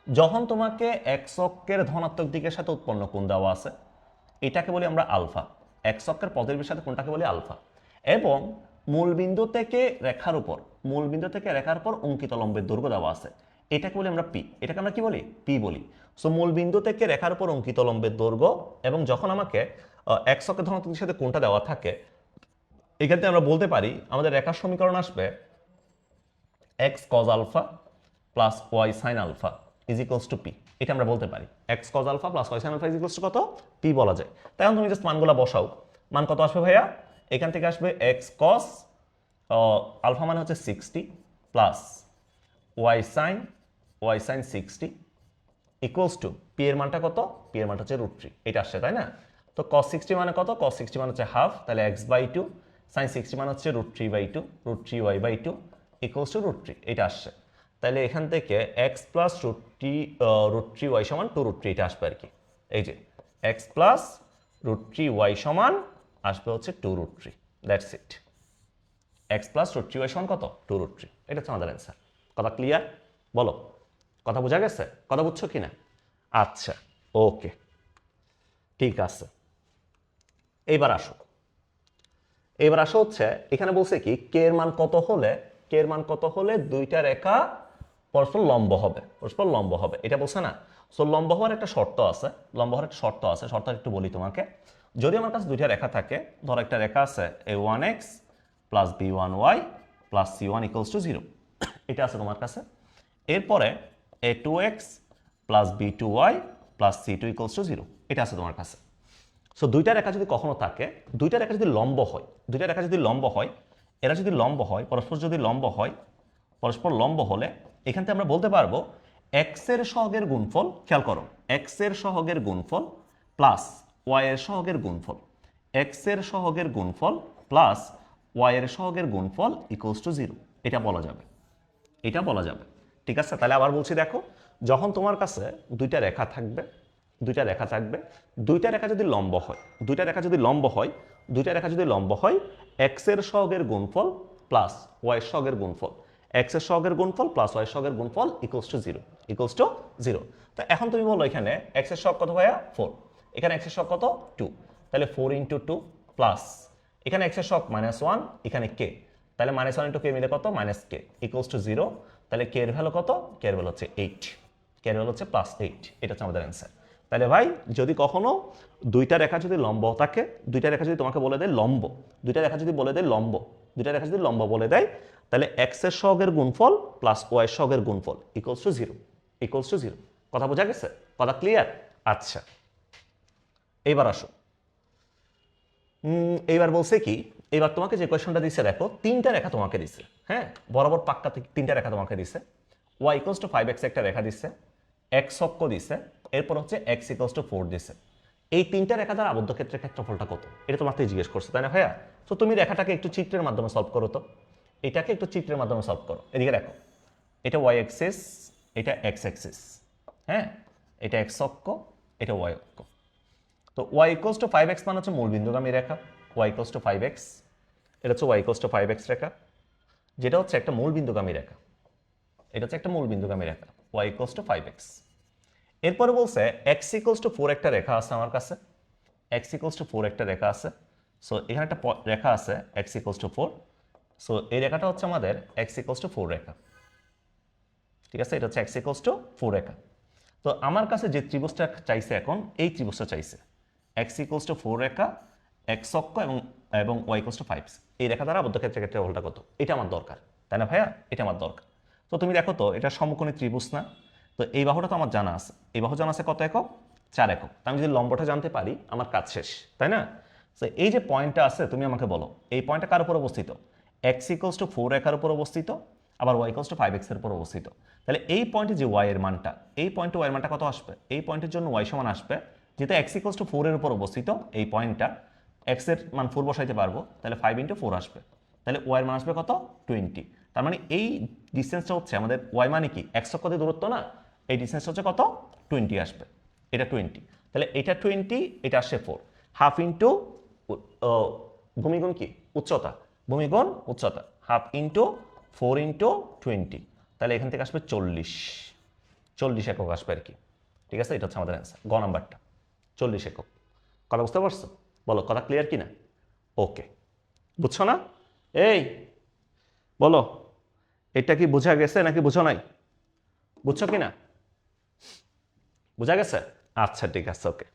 যখন তোমাকে এক্স অক্ষের ধনাত্মক দিকের সাথে উৎপন্ন কোণ দেওয়া আছে, এটাকে বলি আমরা আলফা। এক্স অক্ষের পদের সাথে কোনটাকে বলি? আলফা। এবং মূলবিন্দু থেকে রেখার উপর, মূলবিন্দু থেকে রেখার উপর অঙ্কিত লম্বের দৈর্ঘ্য দেওয়া আছে, এটাকে বলি আমরা পি। এটাকে আমরা কি বলি? পি বলি। সো মূলবিন্দু থেকে রেখার উপর অঙ্কিত লম্বের দৈর্ঘ্য, এবং যখন আমাকে এক্স অক্ষের ধনাত্মক দিকের সাথে কোনটা দেওয়া থাকে, এখান থেকে আমরা বলতে পারি আমাদের রেখার সমীকরণ আসবে x cos alpha plus y sine alpha is equals to p. এটা আমরা বলতে পারি x cos alpha plus y sine alpha is equals to কত? পি বলা যায়। তাই এখন তুমি জাস্ট মানগুলো বসাও, মান কত আসবে ভাইয়া? এখান থেকে আসবে এক্স কস আলফা মানে হচ্ছে 60 plus y sine 60 equals to p এর মানটা কত? পি এর মানটা হচ্ছে √3, এটা আসছে, তাই না? তো cos 60 মানে কত? cos 60 মানে হচ্ছে হাফ, তাহলে x/2, sin 60 মানে হচ্ছে √3/2, √3y/2 ইকুয়ালস টু √3, এটা আসছে। তাহলে এখান থেকে x প্লাস √3y সমান 2√3, এটা আসবে আর কি। এই যে x প্লাস √3y সমান আসবে হচ্ছে 2√3, that's it. x plus √3y সমান কত? 2√3, এটা হচ্ছে আমাদের অ্যান্সার। কথা ক্লিয়ার? বলো কথা বোঝা গেছে? কথা বুঝছো কিনা? আচ্ছা, ওকে, ঠিক আছে। এইবার আসো, এবার আসো হচ্ছে এখানে বলছে কি কে এর মান কত হলে, কে এর মান কত হলে দুইটা রেখা পরস্পর লম্ব হবে, পরস্পর লম্ব হবে, এটা বলছে না? সো লম্ব হওয়ার একটা শর্ত আছে, লম্ব হওয়ার একটা শর্ত আছে, শর্তটা একটু বলি তোমাকে। যদি আমার কাছে দুইটা রেখা থাকে, ধর একটা রেখা আছে a1x plus b1y plus c1 equals to 0, এটা আছে তোমার কাছে। এরপরে a2x plus b2y plus c2 equals to 0, এটা আছে তোমার কাছে। সো দুইটা রেখা যদি কখনো থাকে, দুইটা রেখা যদি লম্ব হয়, দুইটা রেখা যদি লম্ব হয়, এরা যদি লম্ব হয়, পরস্পর যদি লম্ব হয়, পরস্পর লম্ব হলে এখান থেকে আমরা বলতে পারবো এক্স এর সহগের গুণফল, খেয়াল করো, এক্স এর সহগের গুণফল প্লাস ওয়াই এর সহগের গুণফল, এক্স এর সহগের গুণফল প্লাস ওয়াই এর সহগের গুণফল ইকুয়ালস টু 0, এটা বলা যাবে, এটা বলা যাবে, ঠিক আছে? তাহলে আবার বলছি, দেখো, যখন তোমার কাছে দুইটা রেখা থাকবে, দুইটা রেখা থাকবে, দুইটা রেখা যদি লম্ব হয়, দুইটা রেখা যদি লম্ব হয়, দুইটা রেখা যদি লম্ব হয়, এক্স এর সহগের গুণফল প্লাস ওয়াই এর সহগের গুণফল, এক্স এর সহগের গুণফল প্লাস ওয়াই এর সহগের গুণফল ইকুয়ালস টু 0, ইকুয়ালস টু 0। তো এখন তুমি বলো এখানে এক্স এর সহগ কত ভাইয়া? 4, এখানে এক্স এর সহগ কত 2, তাহলে 4 ইন্টু 2 প্লাস এখানে এক্স এর সহগ -1, এখানে কে, তাহলে -1 ইন্টু কে মিলে কত -k ইকুয়ালস টু 0, তাহলে কে এর ভ্যালু কত, কে এর ভ্যালু হচ্ছে 8, কে এর ভ্যালু হচ্ছে +8, এটা হচ্ছে আমাদের অ্যান্সার। তাহলে ভাই যদি কখনো দুইটা রেখা যদি লম্ব থাকে, দুইটা রেখা যদি তোমাকে বলে দেয় লম্ব, দুইটা রেখা যদি বলে দেয় লম্ব, দুইটা রেখা যদি লম্ব বলে দেয়, তাহলে এক্স এর সহগের গুণফল প্লাস ওয়াই এর সহগের গুণফল ইকুয়ালস টু 0, ইকুয়ালস টু 0। কথা বোঝা গেছে? কথা ক্লিয়ার? আচ্ছা, এইবার আসো। এইবার বলছে কি, এবার তোমাকে যে কোয়েশনটা দিছে দেখো, তিনটা রেখা তোমাকে দিছে, হ্যাঁ, বরাবর পাক্কা থেকে তিনটা রেখা তোমাকে দিছে। y ইকুয়ালস টু 5x একটা রেখা দিছে, x অক্ষ দিছে, এরপর হচ্ছে x ইকুয়ালস টু 4 দিছে। এই তিনটা রেখা দ্বারা আবদ্ধ ক্ষেত্রের ক্ষেত্রফলটা কত, এটা তোমাকে জিজ্ঞেস করছে, তাই না ভাইয়া? তো তুমি রেখাটাকে একটু চিত্রের মাধ্যমে সলভ করো তো, এটাকে একটু চিত্রের মাধ্যমে সলভ করো। এদিকে দেখো, এটা y অ্যাক্সিস, এটা x অ্যাক্সিস, হ্যাঁ, এটা x অক্ষ, এটা y অক্ষ। তো y ইকুয়ালস টু 5x মানে হচ্ছে মূলবিন্দুগামী রেখা, y ইকুয়ালস টু 5x, এটা হচ্ছে y ইকুয়ালস টু 5x রেখা, যেটা হচ্ছে একটা মূলবিন্দুগামী রেখা, এটা হচ্ছে একটা মূলবিন্দুগামী রেখা, y ইকুয়ালস টু 5x। এরপরে বলছে x ইকুয়ালস টু 4 একটা রেখা আছে আমার কাছে, x ইকুয়ালস টু 4 একটা রেখা আছে। সো এখানে একটা রেখা আছে x ইকুয়ালস টু 4, সো এই রেখাটা হচ্ছে আমাদের x ইকুয়ালস টু 4 রেখা, ঠিক আছে, এটা হচ্ছে x ইকুয়ালস টু 4 রেখা। তো আমার কাছে যে ত্রিভুজটা চাইছে এখন, এই ত্রিভুজটা চাইছে x equals to 4 Rekha, x অক্ষ এবং y ইকুয়ালস টু 5, এই রেখা দ্বারা আবদ্ধ ক্ষেত্রের ক্ষেত্রফলটা কত, এটা আমার দরকার, তাই না ভাইয়া? এটা আমার দরকার। তো তুমি দেখো তো, এটা সমকোণী ত্রিভুজ না? তো এই বাহুটা তো আমার জানা আছে, এই বাহু জানা আছে কত একক, 4 একক। তো আমি যদি লম্বটা জানতে পারি, আমার কাজ শেষ, তাই না? তো এই যে পয়েন্টটা আছে, তুমি আমাকে বলো এই পয়েন্টটা কার উপর অবস্থিত, x ইকুয়ালস টু 4 রেখার উপর অবস্থিত, আবার y ইকুয়ালস টু 5x এর উপর অবস্থিত। তাহলে এই পয়েন্টে যে y এর মানটা, এই পয়েন্টে y এর মানটা কত আসবে, এই পয়েন্টের জন্য y সমান আসবে, যেহেতু x ইকুয়ালস টু 4 এর উপর অবস্থিত এই পয়েন্টটা, x এর মান 4 বসাইতে পারবো, তাহলে 5 ইন্টু 4 আসবে, তাহলে y এর মান আসবে কত 20। তার মানে এই ডিসটেন্সটা হচ্ছে আমাদের, y মানে কি x অক্ষ দিয়ে দূরত্ব না, এই ডিসটেন্সটা হচ্ছে কত 20 আসবে, এটা 20, তাহলে এটা 20, এটা আসছে 4, হাফ ইন্টু ভূমিগুণ কি উচ্চতা, ভূমিগুণ উচ্চতা, হাফ ইন্টু 4 ইন্টু 20, তাহলে এখান থেকে আসবে 40 একক আসবে আর কি, ঠিক আছে? এটা হচ্ছে আমাদের অ্যান্সার, গ নাম্বারটা 40 একক। কথা বুঝতে পারছো? বলো, কথা ক্লিয়ার কিনা? ওকে, বুঝছো না? এই বলো, এটা কি বোঝা গেছে নাকি বুঝো নাই? বুঝছো কিনা? বোঝা গেছে? আচ্ছা ঠিক আছে, ওকে।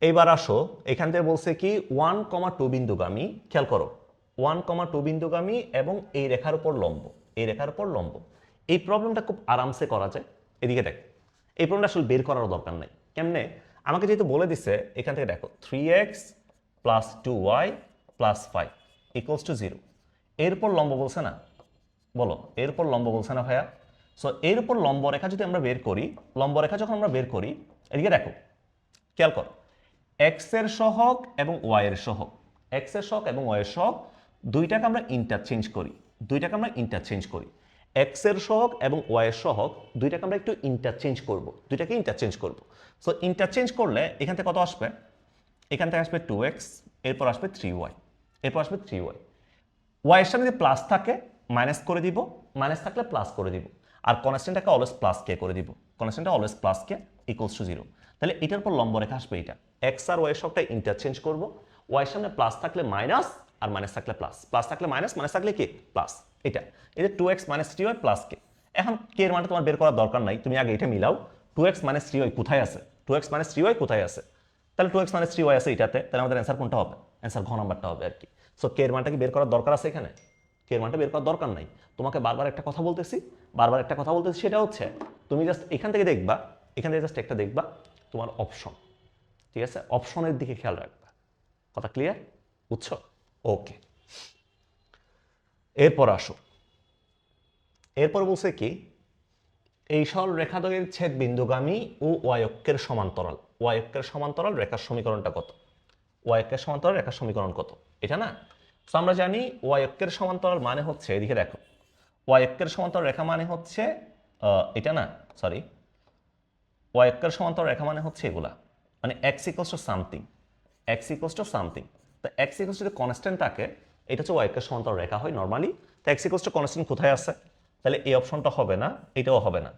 এইবার আসো, এখান থেকে বলছে কি 1,2 বিন্দুগামী, খেয়াল করো 1,2 বিন্দুগামী এবং এই রেখার উপর লম্ব, এই রেখার উপর লম্ব। এই প্রবলেমটা খুব আরামসে করা যায়। এদিকে দেখ, এই প্রবলেমটা আসলে বের করার দরকার নাই। কেমনে? আমাকে যেহেতু বলে দিছে, এখান থেকে দেখো 3x plus 2y plus 5 equals to 0, এরপর লম্ব বলছে না? বলো, এরপর লম্ব বলছে না ভাইয়া? সো এর উপর লম্ব রেখা যদি আমরা বের করি, লম্ব রেখা যখন আমরা বের করি, এদিকে দেখো, খেয়াল করো, x এর সহগ এবং y এর সহগ, x এর সহগ এবং y এর সহগ দুইটাকে আমরা ইন্টারচেঞ্জ করি, দুইটাকে আমরা ইন্টারচেঞ্জ করি। x এর সহগ এবং y এর সহগ দুইটাকে আমরা একটু ইন্টারচেঞ্জ করব, দুইটাকে ইন্টারচেঞ্জ করব। সো ইন্টারচেঞ্জ করলে এখান থেকে কত আসবে, এখান থেকে আসবে 2x, এরপর আসবে 3y, এরপর আসবে 3y। y এর সামনে যদি প্লাস থাকে মাইনাস করে দিব, মাইনাস থাকলে প্লাস করে দিব, আর কনস্ট্যান্টটাকে অলওয়েজ প্লাস কে করে দিব, কনস্ট্যান্টটা always plus k equals to 0। তাহলে এটার পর লম্ব রেখা আসবে এটা, x আর y এর সবটা ইন্টারচেঞ্জ করব, y এর সামনে প্লাস থাকলে মাইনাস, আর মাইনাস থাকলে প্লাস, প্লাস থাকলে মাইনাস, মাইনাস থাকলে কি প্লাস, এটা এই যে 2x মাইনাস 3y প্লাস কে। এখন কে এর মানটা তোমার বের করার দরকার নাই, তুমি আগে এটা মিলাও, 2x মাইনাস 3y কোথায় আছে, 2x মাইনাস 3y কোথায় আছে, তাহলে 2x মাইনাস 3y আছে এটাতে, তাহলে আমাদের অ্যান্সার কোনটা হবে, অ্যান্সার ঘ নাম্বারটা হবে আর কি। সো কে এর মানটা কি বের করার দরকার আছে এখানে? কে এর মানটা বের করার দরকার নাই। তোমাকে বারবার একটা কথা বলতেছি, বারবার একটা কথা বলতেছি, সেটা হচ্ছে তুমি জাস্ট এখান থেকে দেখবা, এখান থেকে জাস্ট একটা দেখবা তোমার অপশন, ঠিক আছে? অপশনের দিকে খেয়াল রাখবা। কথা ক্লিয়ার? বুঝছো? ওকে, এরপর আসো, এরপর বলছে কি এই সরল রেখাদ্বয়ের ছেদ বিন্দুগামী ও y অক্ষের সমান্তরাল, y অক্ষের সমান্তরাল রেখার সমীকরণটা কত, y অক্ষের সমান্তরাল রেখার সমীকরণ কত, এটা না? তো আমরা জানি y অক্ষের সমান্তরাল মানে হচ্ছে, এদিকে দেখো, y অক্ষের সমান্তরাল রেখা মানে হচ্ছে এটা না, সরি, y অক্ষের সমান্তরাল রেখা মানে হচ্ছে এগুলা, মানে x equals to something, x equals to something. তো x ইকুয়ালস টু কনস্ট্যান্ট থাকে, এটা হচ্ছে y অক্ষের সমান্তরাল রেখা হয় নরমালি। তো x ইকুয়ালস টু কনস্ট্যান্ট কোথায় আছে, তাহলে এই অপশনটা হবে না, এটাও হবে না,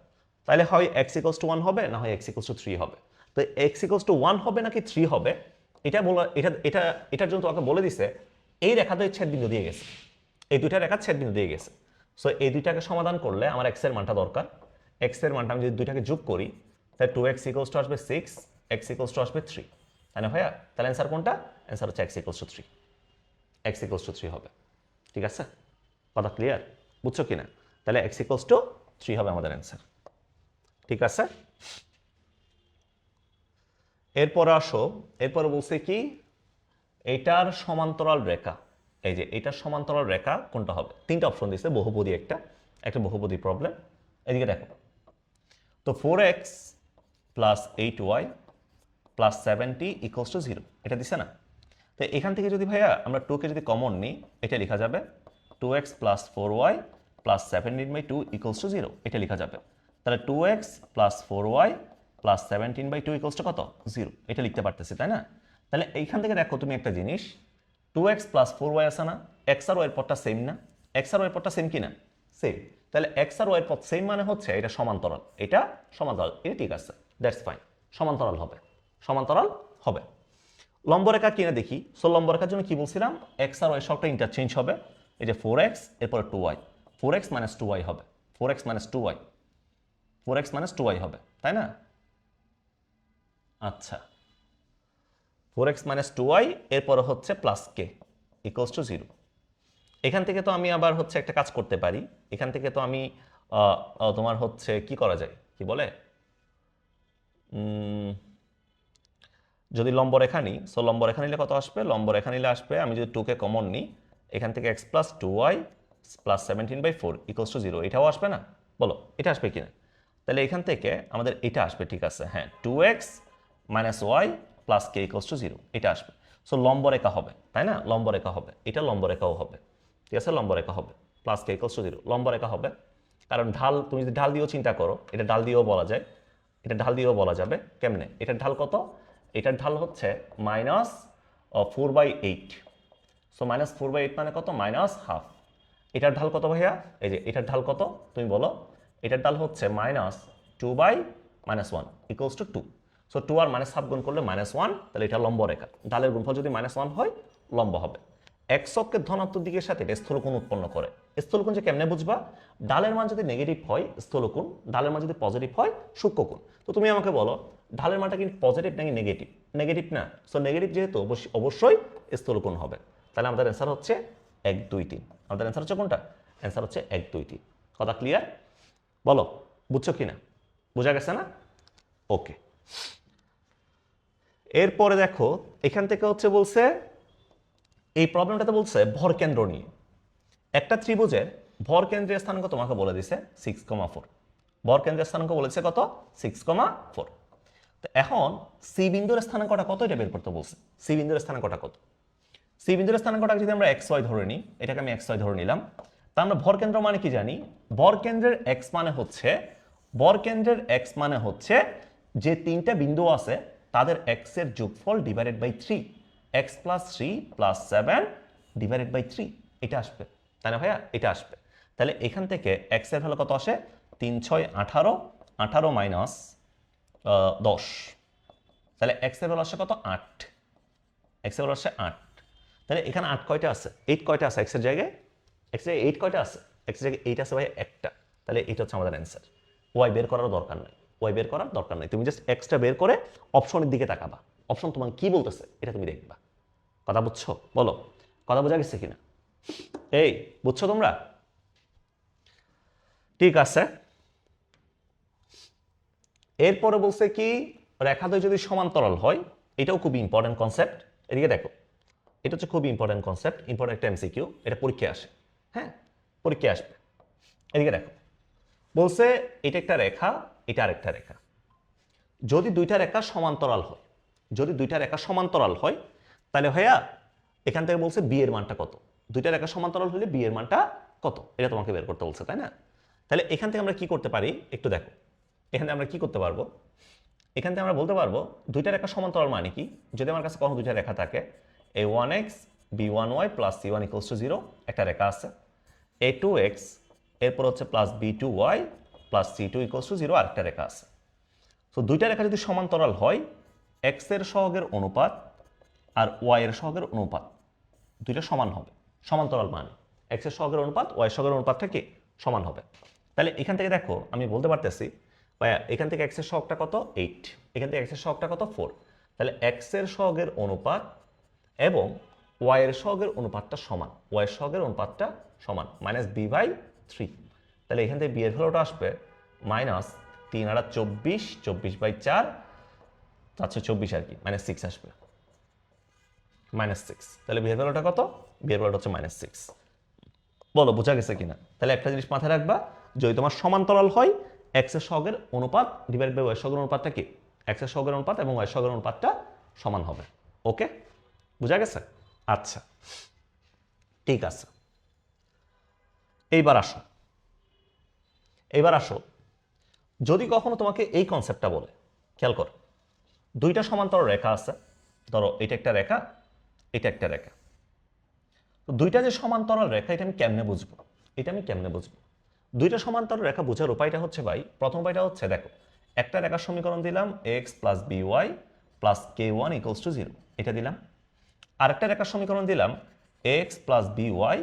তাহলে হয় x ইকুয়ালস টু 1 হবে, না হয় x ইকুয়ালস টু 3 হবে। তো এক্স ইকুয়ালস টু 1 হবে নাকি 3 হবে এটা বলা এটার জন্য তোমাকে বলে দিছে এই রেখাদ্বয়ের ছেদবিন্দু দিয়ে গেছে, এই দুইটা রেখার ছেদবিন্দু দিয়ে গেছে। সো এই দুইটাকে সমাধান করলে আমার এক্স এর মানটা দরকার। এক্স এর মানটা আমি যদি দুইটাকে যোগ করি তাহলে 2x ইকুয়ালস টু আসবে 6, x ইকুয়ালস টু আসবে 3, তাই না ভাইয়া? তাহলে অ্যান্সার কোনটা? অ্যান্সার হচ্ছে x equals to 3, x equals to 3 হবে। ঠিক আছে, কথা ক্লিয়ার? বুঝছো কিনা? তাহলে x ইকুয়ালস টু 3 হবে আমাদের অ্যান্সার। ঠিক আছে, এরপরে আসো, এরপরে বলছে কি এটার সমান্তরাল রেখা, এই যে এটার সমান্তরাল রেখা কোনটা হবে? তিনটা অপশন দিছে, বহুপদী একটা বহুপদী প্রবলেম। এদিকে দেখো তো 4x plus 8y plus 7t equals to 0 এটা দিছে না? তো এখান থেকে যদি ভাইয়া আমরা 2কে যদি কমন নিই এটা লেখা যাবে 2x plus 4y plus 17/2 equals to 0 এটা লেখা যাবে। তাহলে 2x plus 4y plus 17/2 equals to কত? 0 এটা লিখতে পারতেছি, তাই না? তাহলে এইখান থেকে দেখো তুমি একটা জিনিস, 2x প্লাস 4y আছে না, x আর y এর পদটা সেম না? x আর y এর পদটা সেম কি না? সেম। তাহলে x আর y এর পদ সেম মানে হচ্ছে এটা সমান্তরাল, এটা সমান্তরাল, এটা ঠিক আছে, দ্যাটস ফাইন, সমান্তরাল হবে, সমান্তরাল হবে। লম্বরেখা কিনা দেখি। সো লম্বরেখার জন্য কি বলছিলাম, x আর y সবটা ইন্টারচেঞ্জ হবে। এই যে 4x এরপরে 2y, 4x মাইনাস 2y হবে, 4x minus 2y, 4x minus 2y হবে, তাই না? আচ্ছা, 4x মাইনাস 2y এরপরে হচ্ছে প্লাস কে ইকুয়ালস টু 0। এখান থেকে তো আমি আবার হচ্ছে একটা কাজ করতে পারি, এখান থেকে তো আমি তোমার হচ্ছে কি করা যায়, কি বলে, যদি লম্বরেখা নিই, সো লম্বরেখা নিলে কত আসবে? লম্বরেখা নিলে আসবে, আমি যদি 2কে কমন নিই এখান থেকে x plus 2y plus 17/4 equals to 0, এটাও আসবে না? বলো এটা আসবে কিনা? তাহলে এখান থেকে আমাদের এটা আসবে, ঠিক আছে, হ্যাঁ, 2x minus y plus k equals to 0 এটা আসবে। সো লম্বরেখা হবে, তাই না? লম্বরেখা হবে, এটা লম্বরেখাও হবে, ঠিক আছে, লম্বরেখা হবে, প্লাস কে ইকুয়ালস টু 0 লম্বরেখা হবে। কারণ ঢাল, তুমি যদি ঢাল দিয়েও চিন্তা করো, এটা ঢাল দিয়েও বলা যায়, এটা ঢাল দিয়েও বলা যাবে। কেমনে? এটার ঢাল কত? এটার ঢাল হচ্ছে -4/8। সো -4/8 মানে কত? -1/2। এটার ঢাল কত ভাইয়া? এই যে এটার ঢাল কত তুমি বলো? এটার ঢাল হচ্ছে -2/-1 ইকুয়ালস টু 2। সো 2 আর -1/2 গুণ করলে -1, তাহলে এটা লম্ব রেখা। ঢালের গুণফল যদি -1 হয় লম্ব হবে। এক অক্ষের ধনাত্মক দিকের সাথে এটা স্থূলকোণ উৎপন্ন করে। স্থূলকোণ যে কেমনে বুঝবা? ঢালের মান যদি নেগেটিভ হয় স্থূলকোণ, ঢালের মান যদি পজিটিভ হয় সূক্ষ্মকোণ। তো তুমি আমাকে বলো ঢালের মানটা কি পজিটিভ নাকি নেগেটিভ? নেগেটিভ না? সো নেগেটিভ যেহেতু অবশ্যই স্থূলকোণ হবে। তাহলে আমাদের অ্যান্সার হচ্ছে 1, 2, 3। আমাদের অ্যান্সার হচ্ছে কোনটা? অ্যান্সার হচ্ছে 1, 2, 3। কথা ক্লিয়ার? বলো বুঝছো কিনা? বোঝা গেছে না? ওকে, এরপরে দেখো এখান থেকে হচ্ছে বলছে এই প্রবলেমটাতে বলছে ভর কেন্দ্র নিয়ে। একটা ত্রিভুজের ভর কেন্দ্রের স্থানাঙ্ক তোমাকে বলে দিছে 6,4। ভর কেন্দ্রের স্থানাঙ্ক বলেছে কত? 6,4। তো এখন সি বিন্দুর স্থানাঙ্কটা কত এটা বের করতে বলছে। সি বিন্দুর স্থানাঙ্কটা কত? সি বিন্দুর স্থানাঙ্কটা যদি আমরা xy ধরে নিই, এটাকে আমি xy ধরে নিলাম, তা আমরা ভর কেন্দ্র মানে কি জানি? ভর কেন্দ্রের x মানে হচ্ছে, ভর কেন্দ্রের x মানে হচ্ছে যে তিনটা বিন্দু আছে তাদের x এর যোগফল divided by 3, x plus 3 plus 7 divided by 3 এটা আসবে, তাই না ভাইয়া? এটা আসবে। তাহলে এখান থেকে x এর ভ্যালু কত আসে? 3, 6, 18, 18 মাইনাস 10, তাহলে x এর ভ্যালু আসে কত? 8। x এর ভ্যালু আসে 8। তাহলে এখানে 8 কয়টা আছে? 8 কয়টা আছে x এর জায়গায়? x এর 8 কয়টা আছে? x এর জায়গায় 8 আছে ভাই একটা। তাহলে এটা হচ্ছে আমাদের অ্যান্সার। y বের করার দরকার নাই, y বের করার দরকার নাই, তুমি জাস্ট x টা বের করে অপশনের দিকে তাকাবা, অপশন তোমাকে কি বলতেছে এটা তুমি দেখবা। কথা বুঝছো? বলো কথা বোঝা গেছে কিনা? এই বুঝছো তোমরা? ঠিক আছে, এরপরে বলছে কি রেখাদ্বয় যদি সমান্তরাল হয়, এটাও খুব ইম্পর্টেন্ট কনসেপ্ট। এদিকে দেখো, এটা হচ্ছে খুব ইম্পর্টেন্ট কনসেপ্ট, ইম্পর্টেন্ট একটা এমসিকিউ, এটা পরীক্ষায় আসে, হ্যাঁ পরীক্ষায় আসবে। এদিকে দেখো বলছে এটা একটা রেখা, এটা আরেকটা রেখা। যদি দুইটা রেখা সমান্তরাল হয়, যদি দুইটা রেখা সমান্তরাল হয় তাহলে ভাইয়া এখান থেকে বলছে বি এর মানটা কত। দুইটা রেখা সমান্তরাল হলে বি এর মানটা কত এটা তোমাকে বের করতে বলছে, তাই না? তাহলে এখান থেকে আমরা কি করতে পারি একটু দেখো। এখান থেকে আমরা কি করতে পারবো? এখান থেকে আমরা বলতে পারবো দুইটা রেখা সমান্তরাল মানে কি, যদি আমার কাছে কখনো দুইটা রেখা থাকে a1x b1y plus c1 equals to 0 একটা রেখা আছে, a2x এরপর হচ্ছে plus b2y plus c2 equals to 0 আরেকটা রেখা আছে। সো দুইটা রেখা যদি সমান্তরাল হয় এক্স এর সহগের অনুপাত আর ওয়াই এর সহগের অনুপাত দুইটা সমান হবে, সমান্তরাল মানে এক্স এর সহগের অনুপাত ওয়াই এর সহগের অনুপাতটা কি সমান হবে। তাহলে এখান থেকে দেখো আমি বলতে পারতেছি ভাইয়া এখান থেকে এক্স এর সহগটা কত 8, এখান থেকে এক্স এর সহগটা কত 4, তাহলে এক্স এর সহগের অনুপাত এবং ওয়াই এর সহগের অনুপাতটা সমান, ওয়াই এর সহগের অনুপাতটা সমান -b/3। তাহলে এখান থেকে বি এর ভ্যালুটা আসবে -3 24/4 424 আর কি -6 আসবে -6। তাহলে বি এর ভ্যালুটা কত? বি এর ভ্যালুটা হচ্ছে -6। বলো বোঝা গেছে কিনা? তাহলে একটা জিনিস মাথায় রাখবা, যদি তোমার সমান্তরাল হয় এক্স এর সহগের অনুপাত ডিভাইড বাই ওয়াই এর সহগের অনুপাতটা কি এক্স এর সহগের অনুপাত এবং ওয়াই এর সহগের অনুপাতটা সমান হবে। ওকে, বোঝা গেছে? আচ্ছা ঠিক আছে, এইবার আসো যদি কখনো তোমাকে এই কনসেপ্টটা বলে, খেয়াল করো দুইটা সমান্তরাল রেখা আছে, ধরো এটা একটা রেখা এটা একটা রেখা, তো দুইটা যে সমান্তরাল রেখা এটা আমি কেমনে বুঝবো? দুইটা সমান্তরাল রেখা বোঝার উপায়টা হচ্ছে ভাই, প্রথম উপায়টা হচ্ছে দেখো একটা রেখার সমীকরণ দিলাম x plus by plus k1 = 0, এটা দিলাম। আরেকটা রেখার সমীকরণ দিলাম x plus by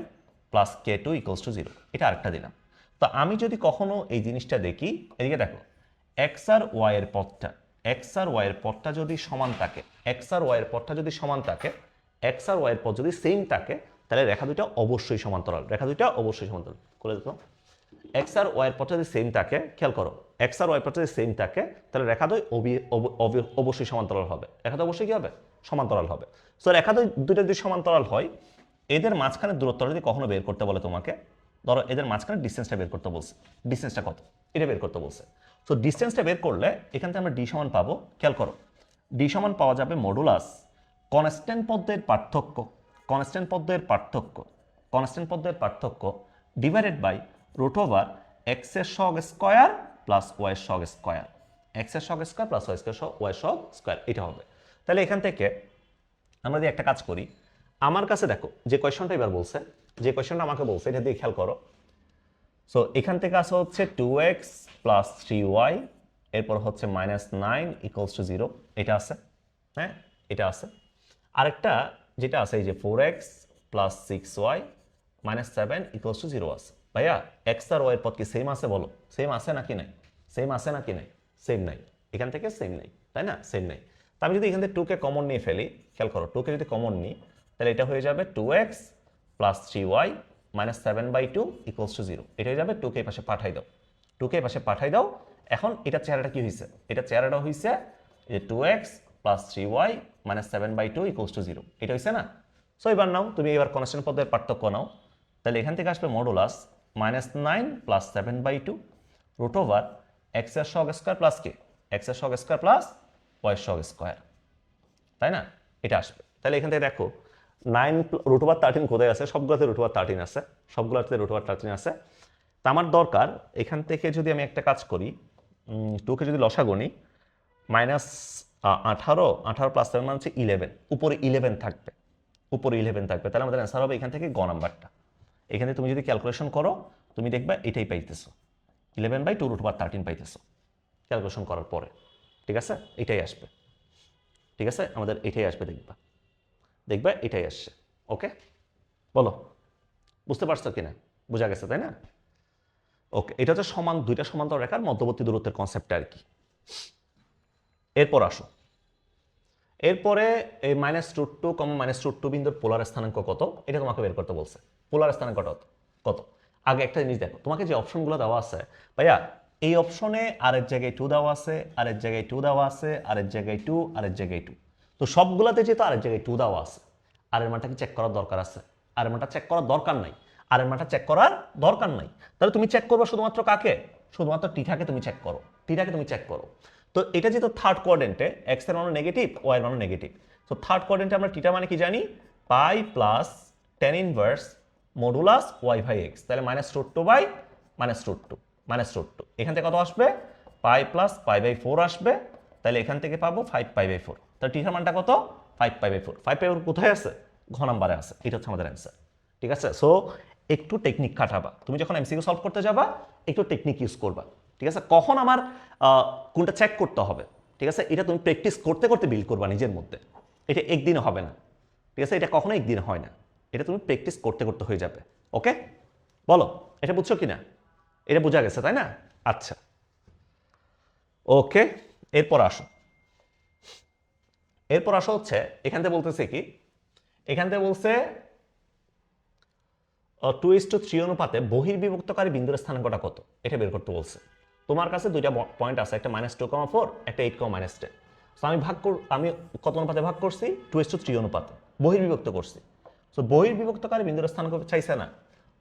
plus k2 = 0, এটা আরেকটা দিলাম। তো আমি যদি কখনো এই জিনিসটা দেখি, এদিকে দেখো এক্স আর ওয়াই এর পথটা যদি সমান থাকে, এক্স আর ওয়াই এর পথটা যদি সমান থাকে, এক্স আর ওয়াই এর পথ যদি সেম থাকে, তাহলে রেখা দুটো অবশ্যই সমান্তরাল, করে দেখো এক্স আর ওয়াই এর পথটা যদি সেম থাকে, খেয়াল করো এক্স আর ওয়াই এর পথটা যদি সেম থাকে তাহলে রেখা দুই অবশ্যই সমান্তরাল হবে, রেখা দুই অবশ্যই কি হবে? সমান্তরাল হবে। সো রেখা দুটো যদি সমান্তরাল হয়, এদের মাঝখানে দূরত্বটা যদি কখনো বের করতে বলে তোমাকে, ধরো এদের মাঝখানে ডিসটেন্সটা বের করতে বলছে, ডিসটেন্সটা কত এটা বের করতে বলছে। সো ডিসটেন্সটা বের করলে এখান থেকে আমরা ডি সমান পাবো, খেয়াল করো ডি সমান পাওয়া যাবে মডুলাস কনস্ট্যান্ট পদের পার্থক্য ডিভাইডেড বাই √ওভার এক্স এর সহগ স্কয়ার প্লাস ওয়াই এর সহগ স্কয়ার, এক্স এর সহগ স্কয়ার প্লাস ওয়াই এর সহগ স্কয়ার, এটা হবে। তাহলে এখান থেকে আমরা যদি একটা কাজ করি, আমার কাছে দেখো যে কোয়েশ্চনটা এবার বলছে, যে কোয়েশ্চনটা আমাকে বলছে এটা দিয়ে খেয়াল করো। সো এখান থেকে আসা হচ্ছে 2x প্লাস 3y, এরপর হচ্ছে -9 = 0, এটা আছে, হ্যাঁ এটা আছে। আরেকটা যেটা আছে এই যে 4x প্লাস 6y -7 = 0 আছে। ভাইয়া x আর y এর পদ কি সেম আছে? বলো সেম আছে নাকি নাই? সেম নাই, এখান থেকে সেম নাই, তাই না? সেম নাই। তা আমি যদি এখান থেকে 2 কে কমন নিয়ে ফেলি, খেয়াল করো 2 কে যদি কমন নিই তাহলে এটা হয়ে যাবে 2x প্লাস 3y -7/2 = 0, এটা হয়ে যাবে 2 কে পাশে পাঠাই দাও। এখন এটা চেহারাটা কি হয়েছে? এটা চেহারাটা হয়েছে যে 2x প্লাস 3y -7/2 = 0, এটা হয়েছে না? সো এবার নাও তুমি এবার কনস্ট্যান্ট পদের পার্থক্য নাও, তাহলে এখান থেকে আসবে মডুলাস -9 প্লাস 7/2 √ওভার এক্স এর সহগ স্কয়ার প্লাস কে এক্স এর সহগ স্কয়ার প্লাস ওয়াই এর সহগ স্কয়ার, তাই না? এটা আসবে। তাহলে এখান থেকে দেখো 9 √13 কোথায় আছে? সবগুলোতে √13 আছে, √13 আছে। তা আমার দরকার এখান থেকে যদি আমি একটা কাজ করি, 2 কে যদি লসাগু নিই -18 প্লাস 7 মানে হচ্ছে 11, উপরে 11 থাকবে, তাহলে আমাদের অ্যান্সার হবে এখান থেকে গ নাম্বারটা। এখানে তুমি যদি ক্যালকুলেশন করো তুমি দেখবা এটাই পাইতেছো, 11/2 √13 পাইতেছো ক্যালকুলেশন করার পরে, ঠিক আছে? এটাই আসবে, ঠিক আছে, আমাদের এটাই আসবে, দেখবা এটাই আসছে। ওকে, বলো বুঝতে পারছো কিনা? বোঝা গেছে তাই না? ওকে, এটা হচ্ছে দুইটা সমান্তরাল রেখার মধ্যবর্তী দূরত্বের কনসেপ্ট আর কি। এরপর আসো, এরপরে এই -√2, -√2 বিন্দুর পোলার স্থানাঙ্ক কত এটা তোমাকে বের করতে বলছে। পোলার স্থানাঙ্কটা কত? আগে একটা জিনিস দেখো, তোমাকে যে অপশনগুলো দেওয়া আছে ভাইয়া, এই অপশনে আরেক জায়গায় 2 দেওয়া আছে, আরেক জায়গায় 2 দেওয়া আছে, আরেক জায়গায় 2, আরেক জায়গায় 2, তো সবগুলাতে যেহেতু আরেক জায়গায় 2 দেওয়া আছে, আর এর মানটা কি চেক করার দরকার আছে? আর এর মানটা চেক করার দরকার নাই, তাহলে তুমি চেক করবে শুধুমাত্র কাকে? শুধুমাত্র টিটাকে তুমি চেক করো। তো এটা যেহেতু থার্ড কোয়াড্রেন্টে, এক্স এর মান নেগেটিভ, ওয়াই এর মান নেগেটিভ, তো থার্ড কোয়াড্রেন্টে আমরা টিটা মানে কি জানি? পাই plus tan inverse modulus y/x, তাহলে -√2 এখান থেকে কত আসবে? পাই প্লাস π/4 আসবে, তাহলে এখান থেকে পাবো 5π/4, তাহলে টিটার মানটা কত? 5π/4। 5π/4 কোথায় আছে? ঘ নাম্বারে আছে, এটা হচ্ছে আমাদের অ্যান্সার, ঠিক আছে? সো একটু টেকনিক খাটাবা, তুমি যখন এমসিকিউ সলভ করতে যাবা একটু টেকনিক ইউজ করবা, ঠিক আছে? কখন আমার কোনটা চেক করতে হবে, ঠিক আছে, এটা তুমি প্র্যাকটিস করতে করতে বিল্ড করবা নিজের মধ্যে। এটা একদিনে হবে না, ঠিক আছে, এটা কখনো একদিনে হয় না, এটা তুমি প্র্যাকটিস করতে করতে হয়ে যাবে। ওকে, বলো এটা বুঝছো কিনা? এটা বোঝা গেছে তাই না? আচ্ছা, ওকে, এরপর আসো। এরপর আসো হচ্ছে এখান থেকে বলতেছে কি, এখান থেকে বলছে 2:3 অনুপাতে বহির্বিভক্তকারী বিন্দুর স্থানাঙ্কটা কত, এটা বের করতে বলছে। তোমার কাছে দুইটা পয়েন্ট আছে, একটা -2,4, একটা 8,-10। সো আমি কত অনুপাতে ভাগ করছি? 2:3 অনুপাতে বহির্বিভক্ত করছি। সো বহির্বিভক্তকারী বিন্দুর স্থানাঙ্ক চাইছে না।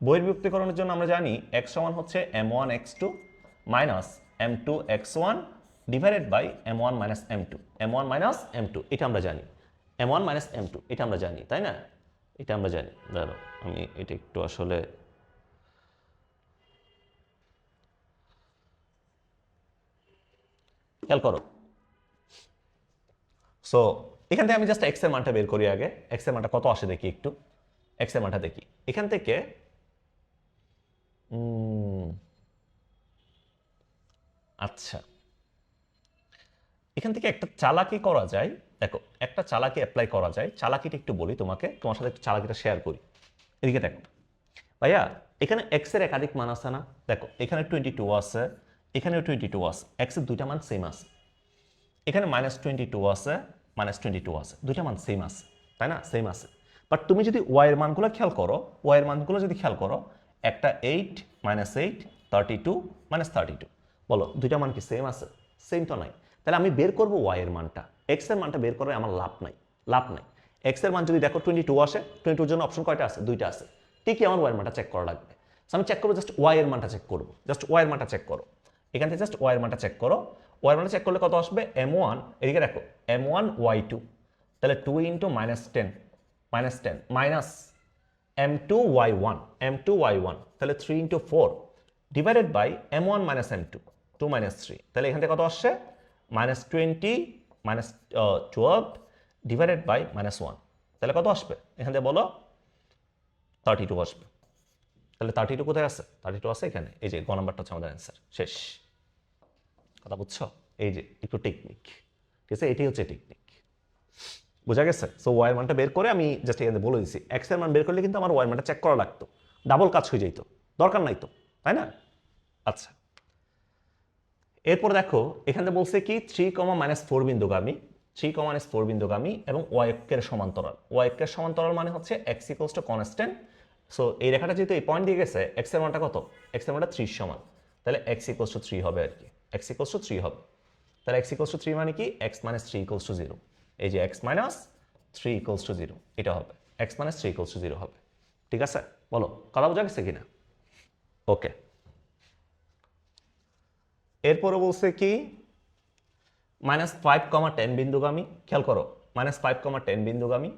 বহির্বিভক্তিকরণের জন্য আমরা জানি x সমান হচ্ছে m1x2 minus m2x1 divided by m1 minus m2, m1 minus m2 এটা আমরা জানি, m1 মাইনাস m2 এটা আমরা জানি তাই না? এটা আমরা জানি। দাঁড়াও আমি এটা একটু আসলে খেয়াল করো। সো এখান থেকে আমি জাস্ট এক্স এর মানটা বের করি আগে। এক্স এর মানটা কত আসে দেখি একটু, এক্স এর মানটা দেখি এখান থেকে। আচ্ছা, এখান থেকে একটা চালাকি করা যায়। দেখো একটা চালাকি অ্যাপ্লাই করা যায়, চালাকিটা একটু বলি তোমাকে, তোমার সাথে একটু চালাকিটা শেয়ার করি। এদিকে দেখো ভাইয়া, এখানে এক্স এর একাধিক মান আছে না? দেখো এখানে 22 আছে, এখানেও 22 আছে, এক্স এর দুইটা মান সেম আছে। এখানে -22 আছে, -22 আছে, দুইটা মান সেম আছে তাই না? সেম আছে। বাট তুমি যদি ওয়াই এর মানগুলো খেয়াল করো, ওয়াই এর মানগুলো যদি খেয়াল করো, একটা 8, -8, 32, -32, বলো দুইটা মান কি সেম আছে? সেম তো নাই। তাহলে আমি বের করবো ওয়াই এর মানটা, এক্স এর মানটা বের করে আমার লাভ নাই, লাভ নাই। এক্স এর মান যদি দেখো 22 আসে, 22 জন্য অপশন কয়টা আছে? দুইটা আছে। ঠিকই আমার ওয়াই এর মানটা চেক করা লাগবে। আমি চেক করবো, জাস্ট ওয়াই এর মানটা চেক করবো, জাস্ট ওয়াই এর মানটা চেক করো। এখান থেকে জাস্ট ওয়াই এর মানটা চেক করো। ওয়াই এর মানটা চেক করলে কত আসবে? m1, এদিকে দেখো m1y2, তাহলে 2 ইন্টু -10 -10 মাইনাস m2y1, m2y1, তাহলে 3 into 4 divided by m1 minus m2, 2 minus 3, তাহলে এখান থেকে কত আসছে? -20 -12 ডিভাইডেড বাই -1, তাহলে কত আসবে? এখান থেকে বলো 32 আসবে। তাহলে 32 কোথায় আছে? 32 আছে এখানে, এই যে গ নাম্বারটা হচ্ছে আমাদের অ্যান্সার। শেষ কথা, বুঝছো? এই যে একটু টেকনিক, ঠিক আছে, এটাই হচ্ছে টেকনিক, বোঝা গেছে? সো ওয়াই মানটা বের করে আমি জাস্ট এখানে বলে দিচ্ছি, এক্স এর মান বের করলে কিন্তু আমার ওয়াই মানটা চেক করা লাগতো, ডাবল কাজ হয়ে যেত, দরকার নাই তো, তাই না? আচ্ছা, এরপর দেখো এখানে বলছে কি 3,-4 বিন্দুগামী, 3,-4 বিন্দুগামী এবং ওয়াই অক্ষের সমান্তরাল। ওয়াই অক্ষের সমান্তরাল মানে হচ্ছে x equals to constant. So এই রেখাটা যেহেতু এই পয়েন্ট দিয়ে গেছে, এক্স এর মানটা কত? এক্স এর মানটা 3 সমান, তাহলে এক্স ইকুয়ালস টু 3 হবে আর কি, এক্স ইকুয়ালস টু 3 হবে। তাহলে এক্স ইকুয়ালস টু 3 মানে কি? X minus 3 equals to 0। এই যে এক্স মাইনাস 3 ইকুয়ালস টু 0 এটা হবে, এক্স মাইনাস 3 ইকুয়ালস টু 0 হবে। ঠিক আছে, বলো কথা বোঝা গেছে কিনা? ওকে, এরপরে বলছে কি -5,10 বিন্দুগামী, খেয়াল করো -5,10 বিন্দুগামী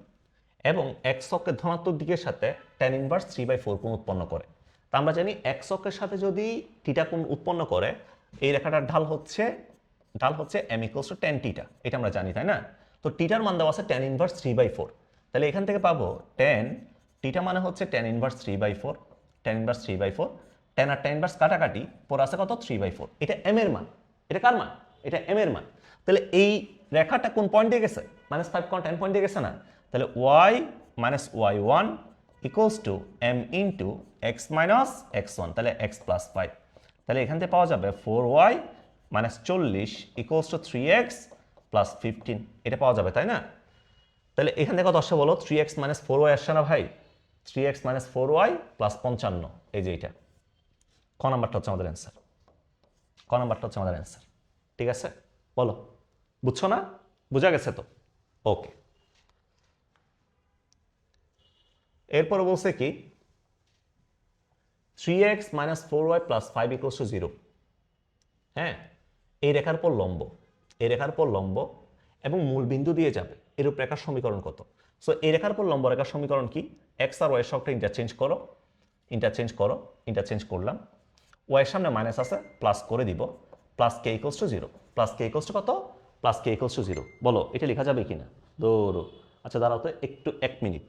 এবং এক্স অক্ষের ধনাত্মক দিকের সাথে tan ইনভার্স 3/4 কোণ উৎপন্ন করে। তা আমরা জানি এক্স অক্ষের সাথে যদি থিটা কোণ উৎপন্ন করে, এই রেখাটার ঢাল হচ্ছে m equals two tan theta, এটা আমরা জানি তাই না? তো থিটার মান দেওয়া আছে tan ইনভার্স 3/4, তাহলে এখান থেকে পাবো tan থিটা মানে হচ্ছে tan inverse 3/4, tan inverse 3/4, tan আর tan ইনভার্স কাটাকাটি, পর আছে কত? 3/4, এটা m এর মান। এটা কার মান? এটা m এর মান। তাহলে এই রেখাটা কোন পয়েন্ট দিয়ে গেছে? -5,10 পয়েন্ট দিয়ে গেছে না? তাহলে y minus y1 equals to m into x minus x1, তাহলে x প্লাস 5, তাহলে এখান থেকে পাওয়া যাবে 4y minus 40 equals to 3x plus 15, এটা পাওয়া যাবে তাই না? তাহলে এখান থেকে কত আসছে বলো? 3x মাইনাস 4y আসছে না ভাই? 3x মাইনাস 4y প্লাস 55, এই যে এটা ক নাম্বারটা হচ্ছে আমাদের অ্যান্সার, ক নাম্বারটা হচ্ছে আমাদের অ্যান্সার। ঠিক আছে, বলো বুঝছো না? বুঝা গেছে তো? ওকে, এরপর বলছে কি 3x minus 4y plus 5 equals to 0। হ্যাঁ, এই রেখার পর লম্ব, এই রেখার পর লম্ব এবং মূল বিন্দু দিয়ে যাবে, এরূপ রেখার সমীকরণ কত? সো এই রেখার পর লম্ব রেখার সমীকরণ কি? এক্স আর ওয়াই সবটা ইন্টারচেঞ্জ করো, ইন্টারচেঞ্জ করো, ইন্টারচেঞ্জ করলাম, ওয়াইয়ের সামনে মাইনাস আছে, প্লাস করে দিব, plus k equals to 0, plus k equals to কত? প্লাস কে ইকুয়ালস টু 0, বলো এটা লেখা যাবে কিনা? দৌড়ো, আচ্ছা দাঁড়াও তো একটু, 1 মিনিট।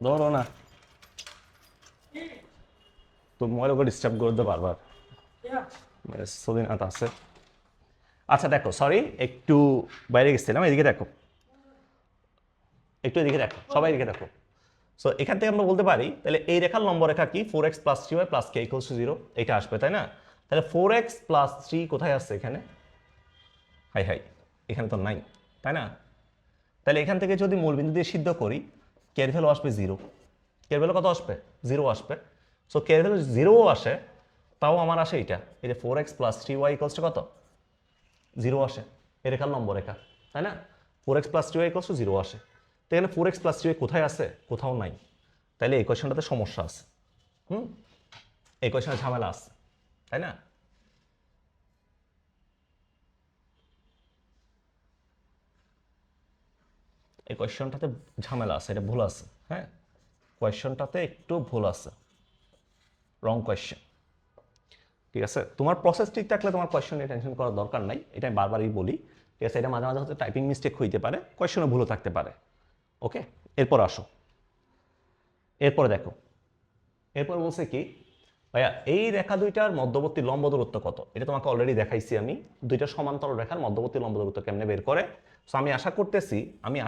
ধরো না, তো মোবাইলকে ডিস্টার্ব করতে বারবার সদিনাথ আছে। আচ্ছা দেখো, সরি একটু বাইরে গেছিলাম, এদিকে দেখো, একটু এদিকে দেখো, সবাই এদিকে দেখো। সো এখান থেকে আমরা বলতে পারি তাহলে এই রেখার লম্ব রেখা কি 4x + 3y + k = 0, এটা আসবে তাই না? তাহলে 4x + 3 কোথায় আসছে এখানে? হাই হাই, এখানে তো নাই তাই না? তাহলে এখান থেকে যদি মূলবিন্দু দিয়ে সিদ্ধ করি, k এর ভ্যালু আসবে 0। k এর ভ্যালু কত আসবে? 0 আসবে। সো k এর ভ্যালু 0ও আসে, তাও আমার আসে এটা, এই যে 4x + 3y = কত? 0 আসে, এই রেখার লম্ব রেখা তাই না? 4x + 3y = 0 আসে। তো এখানে 4x + 3y কোথায় আছে? কোথাও নাই। তাহলে এই কোয়েশনটাতে সমস্যা আছে। এই কোয়েশনে ঝামেলা আছে তাই না? এই কোয়েশনটাতে ঝামেলা আছে, এটা ভুল আছে। হ্যাঁ, কোয়েশনটাতে একটু ভুল আছে, রং কোয়েশ্চেন। ঠিক আছে, তোমার প্রসেস ঠিক থাকলে তোমার কোয়েশ্চন নিয়ে টেনশন করার দরকার নাই, এটা আমি বারবারই বলি। ঠিক আছে, এটা মাঝে মাঝে হচ্ছে টাইপিং মিস্টেক হইতে পারে, কোয়েশ্চনে ভুলও থাকতে পারে। ওকে, এরপর আসো, এরপরে দেখো, এরপর বলছে কি ভাইয়া এই রেখা দুইটার মধ্যবর্তী লম্ব দূরত্ব কত? এটা তোমাকে অলরেডি দেখাইছি আমি, দুইটা সমান্তরাল রেখার মধ্যবর্তী লম্ব দূরত্ব কেমনে বের করে। সো আমি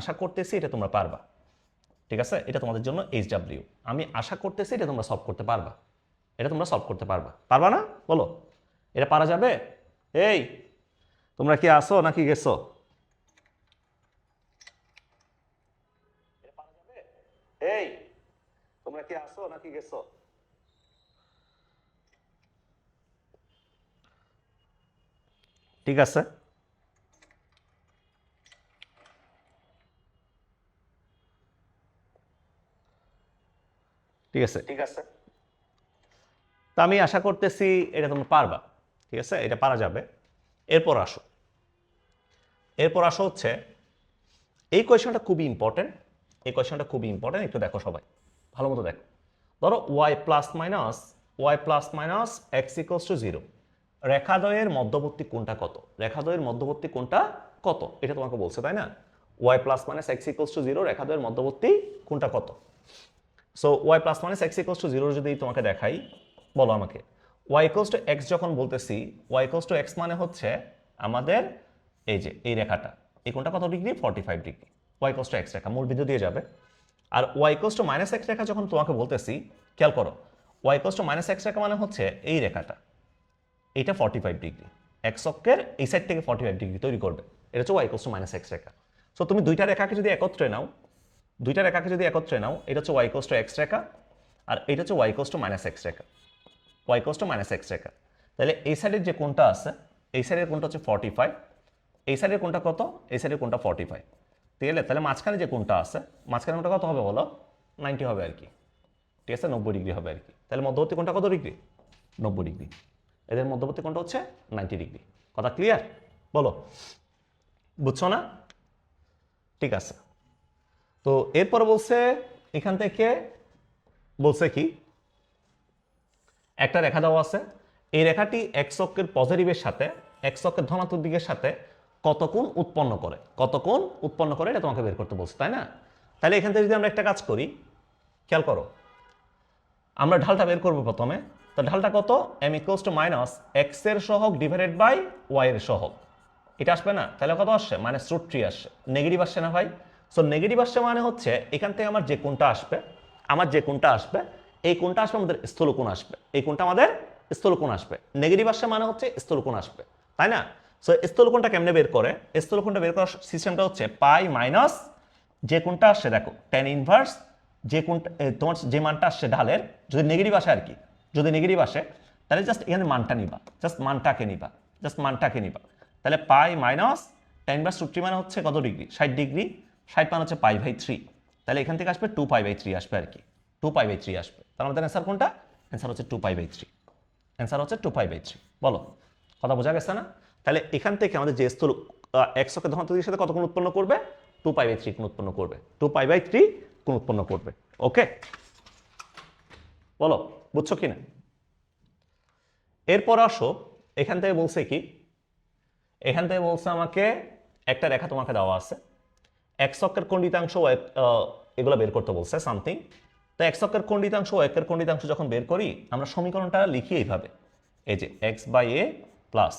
আশা করতেছি এটা তোমরা পারবা। ঠিক আছে, এটা তোমাদের জন্য HW, আমি আশা করতেছি এটা তোমরা সলভ করতে পারবা। এটা তোমরা সলভ করতে পারবা, পারবা না বলো? এটা পারা যাবে? এই তোমরা কি আসো নাকি গেছো? এই তোমরা কি আসো নাকি গেছো? ঠিক আছে, ঠিক আছে, ঠিক আছে, তা আমি আশা করতেছি এটা তোমরা পারবা। ঠিক আছে, এটা পারা যাবে। এরপর আসো, এরপর আসো হচ্ছে এই কোয়েশনটা খুবই ইম্পর্টেন্ট, এই কোয়েশনটা খুবই ইম্পর্টেন্ট, একটু দেখো সবাই ভালো মতো দেখো। ধরো y + - x = 0, রেখাদ্বয়ের মধ্যবর্তী কোণটা কত? রেখাদ্বয়ের মধ্যবর্তী কোণটা কত এটা তোমাকে বলছে তাই না? y + - x = 0, রেখাদ্বয়ের মধ্যবর্তী কোণটা কত? সো y + - x = 0 যদি তোমাকে দেখাই, বলো আমাকে y = x যখন বলতেছি, y = x মানে হচ্ছে আমাদের এই যে এই রেখাটা, এই কোণটা কত ডিগ্রি? 45 ডিগ্রি। y = x রেখা মূল বিন্দু দিয়ে যাবে। আর y = -x রেখা যখন তোমাকে বলতেছি, খেয়াল করো, y = -x রেখা মানে হচ্ছে এই রেখাটা, এটা 45 ডিগ্রি, x অক্ষের এই সাইড থেকে 45 ডিগ্রি তৈরি করবে, এটা হচ্ছে y = -x রেখা। সো তুমি দুইটা রেখাকে যদি একত্রে নাও, এটা হচ্ছে y = x রেখা, আর এটা হচ্ছে y = -x রেখা, y = -x রেখা। তাহলে এই সাইডের যে কোণটা আছে, এই সাইডের কোণটা হচ্ছে 45, এই সাইডের কোণটা কত? এই সাইডের কোণটা 45। ঠিক আছে, তাহলে মাঝখানে যে কোণটা আছে, মাঝখানে কোণটা কত হবে বলো? 90 হবে আর কি। ঠিক আছে, 90 ডিগ্রি হবে আর কি। তাহলে মধ্যবর্তী কোণটা কত ডিগ্রি? 90 ডিগ্রি। এদের মধ্যবর্তী কোণটা হচ্ছে 90 ডিগ্রি। কথা ক্লিয়ার? বলো, বুঝছো না? ঠিক আছে, তো এরপর বলছে এখান থেকে বলছে কি একটা রেখা দেওয়া আছে, এই রেখাটি x অক্ষের পজিটিভের সাথে, x অক্ষের ধনাত্মক দিকের সাথে কত কোণ উৎপন্ন করে, কত কোণ উৎপন্ন করে এটা তোমাকে বের করতে বলছে তাই না? তাহলে এখান থেকে যদি আমরা একটা কাজ করি, খেয়াল করো, আমরা ঢালটা বের করবো প্রথমে। তো ঢালটা কত? m = -x এর সহগ ডিভাইডেড বাই y এর সহগ, এটা আসবে না? তাহলে কত আসছে? -√3 আসছে। নেগেটিভ আসছে না ভাই? সো নেগেটিভ আসছে মানে হচ্ছে এখান থেকে আমার যে কোণটা আসবে, এই কোণটা আসবে আমাদের স্থূলকোণ আসবে, এই কোণটা আমাদের স্থূলকোণ আসবে। নেগেটিভ আসছে মানে হচ্ছে স্থূলকোণ আসবে তাই না? সো স্থূলকোণটা কেমনে বের করে? স্থূলকোণটা বের করার সিস্টেমটা হচ্ছে পাই মাইনাস যে কোণটা আসছে, দেখো tan ইনভার্স যে কোণটা তোমার যে মানটা আসছে ঢালের, যদি নেগেটিভ আসে আর কি, যদি নেগেটিভ আসে তাহলে জাস্ট এখানে মানটা নিবা, জাস্ট মানটাকে নিবা। তাহলে পাই মাইনাস tan ইনভার্স √3 মানে হচ্ছে কত ডিগ্রি? 60 ডিগ্রি। 60 মানে হচ্ছে π/3, তাহলে এখান থেকে আসবে 2π/3 আসবে আর কি, 2π/3 আসবে। তাহলে আমাদের অ্যান্সার কোনটা? অ্যান্সার হচ্ছে 2π/3। অ্যান্সার হচ্ছে 2π/3। বলো, কথা বোঝা গেছে না? তাহলে এখান থেকে আমাদের যে স্থূল এক্স অক্ষের ধনাত্মক সাথে কত কোণ উৎপন্ন করবে? 2π/3 কোণ উৎপন্ন করবে, 2π/3 কোণ উৎপন্ন করবে। ওকে, বলো বুঝছো কিনা? এরপর আসো, এখান থেকে বলছে কি, এখান থেকে বলছে আমাকে একটা রেখা তোমাকে দেওয়া আছে, এক্স অক্ষের খণ্ডিতাংশ এগুলো বের করতে বলছে সামথিং। তো এক্স অক্ষের খণ্ডিতাংশ ও একের খণ্ডিতাংশ যখন বের করি আমরা সমীকরণটা লিখি এইভাবে, এই যে x/a plus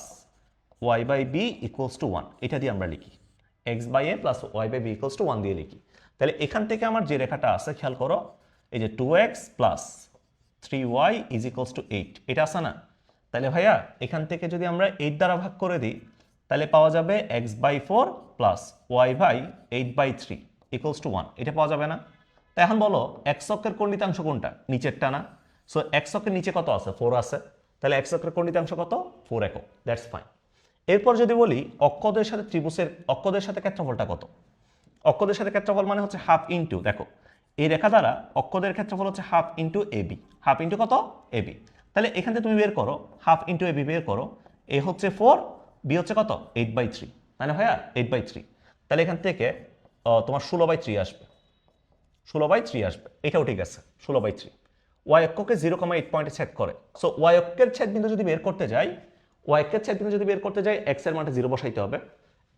y/b equals to 1, এটা দিয়ে আমরা লিখি, x/a plus y/b equals to 1 দিয়ে লিখি। তাহলে এখান থেকে আমার যে রেখাটা আছে খেয়াল করো, এই যে 2x plus 3y is equals two 8, এটা আছে না? তাহলে ভাইয়া এখান থেকে যদি আমরা 8 দ্বারা ভাগ করে দিই তাহলে পাওয়া যাবে x/4 plus y/8/3 equals to 1, এটা পাওয়া যাবে না? তাই এখন বলো এক্স অক্ষের খণ্ডিতাংশ কোনটা? নিচেরটা না? সো এক্স অক্ষের নিচে কত আছে? 4 আছে, তাহলে এক্স অক্ষের খণ্ডিতাংশ কত? 4 একক, দ্যাটস ফাইন। এরপর যদি বলি অক্ষদের সাথে ত্রিভুজের অক্ষদের সাথে ক্ষেত্রফলটা কত? অক্ষদের সাথে ক্ষেত্রফল মানে হচ্ছে হাফ ইন্টু, দেখো এই রেখা দ্বারা অক্ষদের ক্ষেত্রফল হচ্ছে half into AB, half into কত? এবি। তাহলে এখান থেকে তুমি বের করো, হাফ ইন্টু এবি বের করো, এ হচ্ছে 4, বি হচ্ছে কত? 8/3, তাই না ভাইয়া? 8/3। তাহলে এখান থেকে তোমার 16/3 আসবে, 16/3 আসবে, এটাও ঠিক আছে 16/3। ওয়াই অক্ষকে 0,8 পয়েন্টে ছেদ করে, সো ওয়াই অক্ষের ছেদবিন্দু যদি বের করতে যাই, ওয়াই অক্ষের ছেদবিন্দু যদি বের করতে যাই এক্স এর মানটা 0 বসাইতে হবে।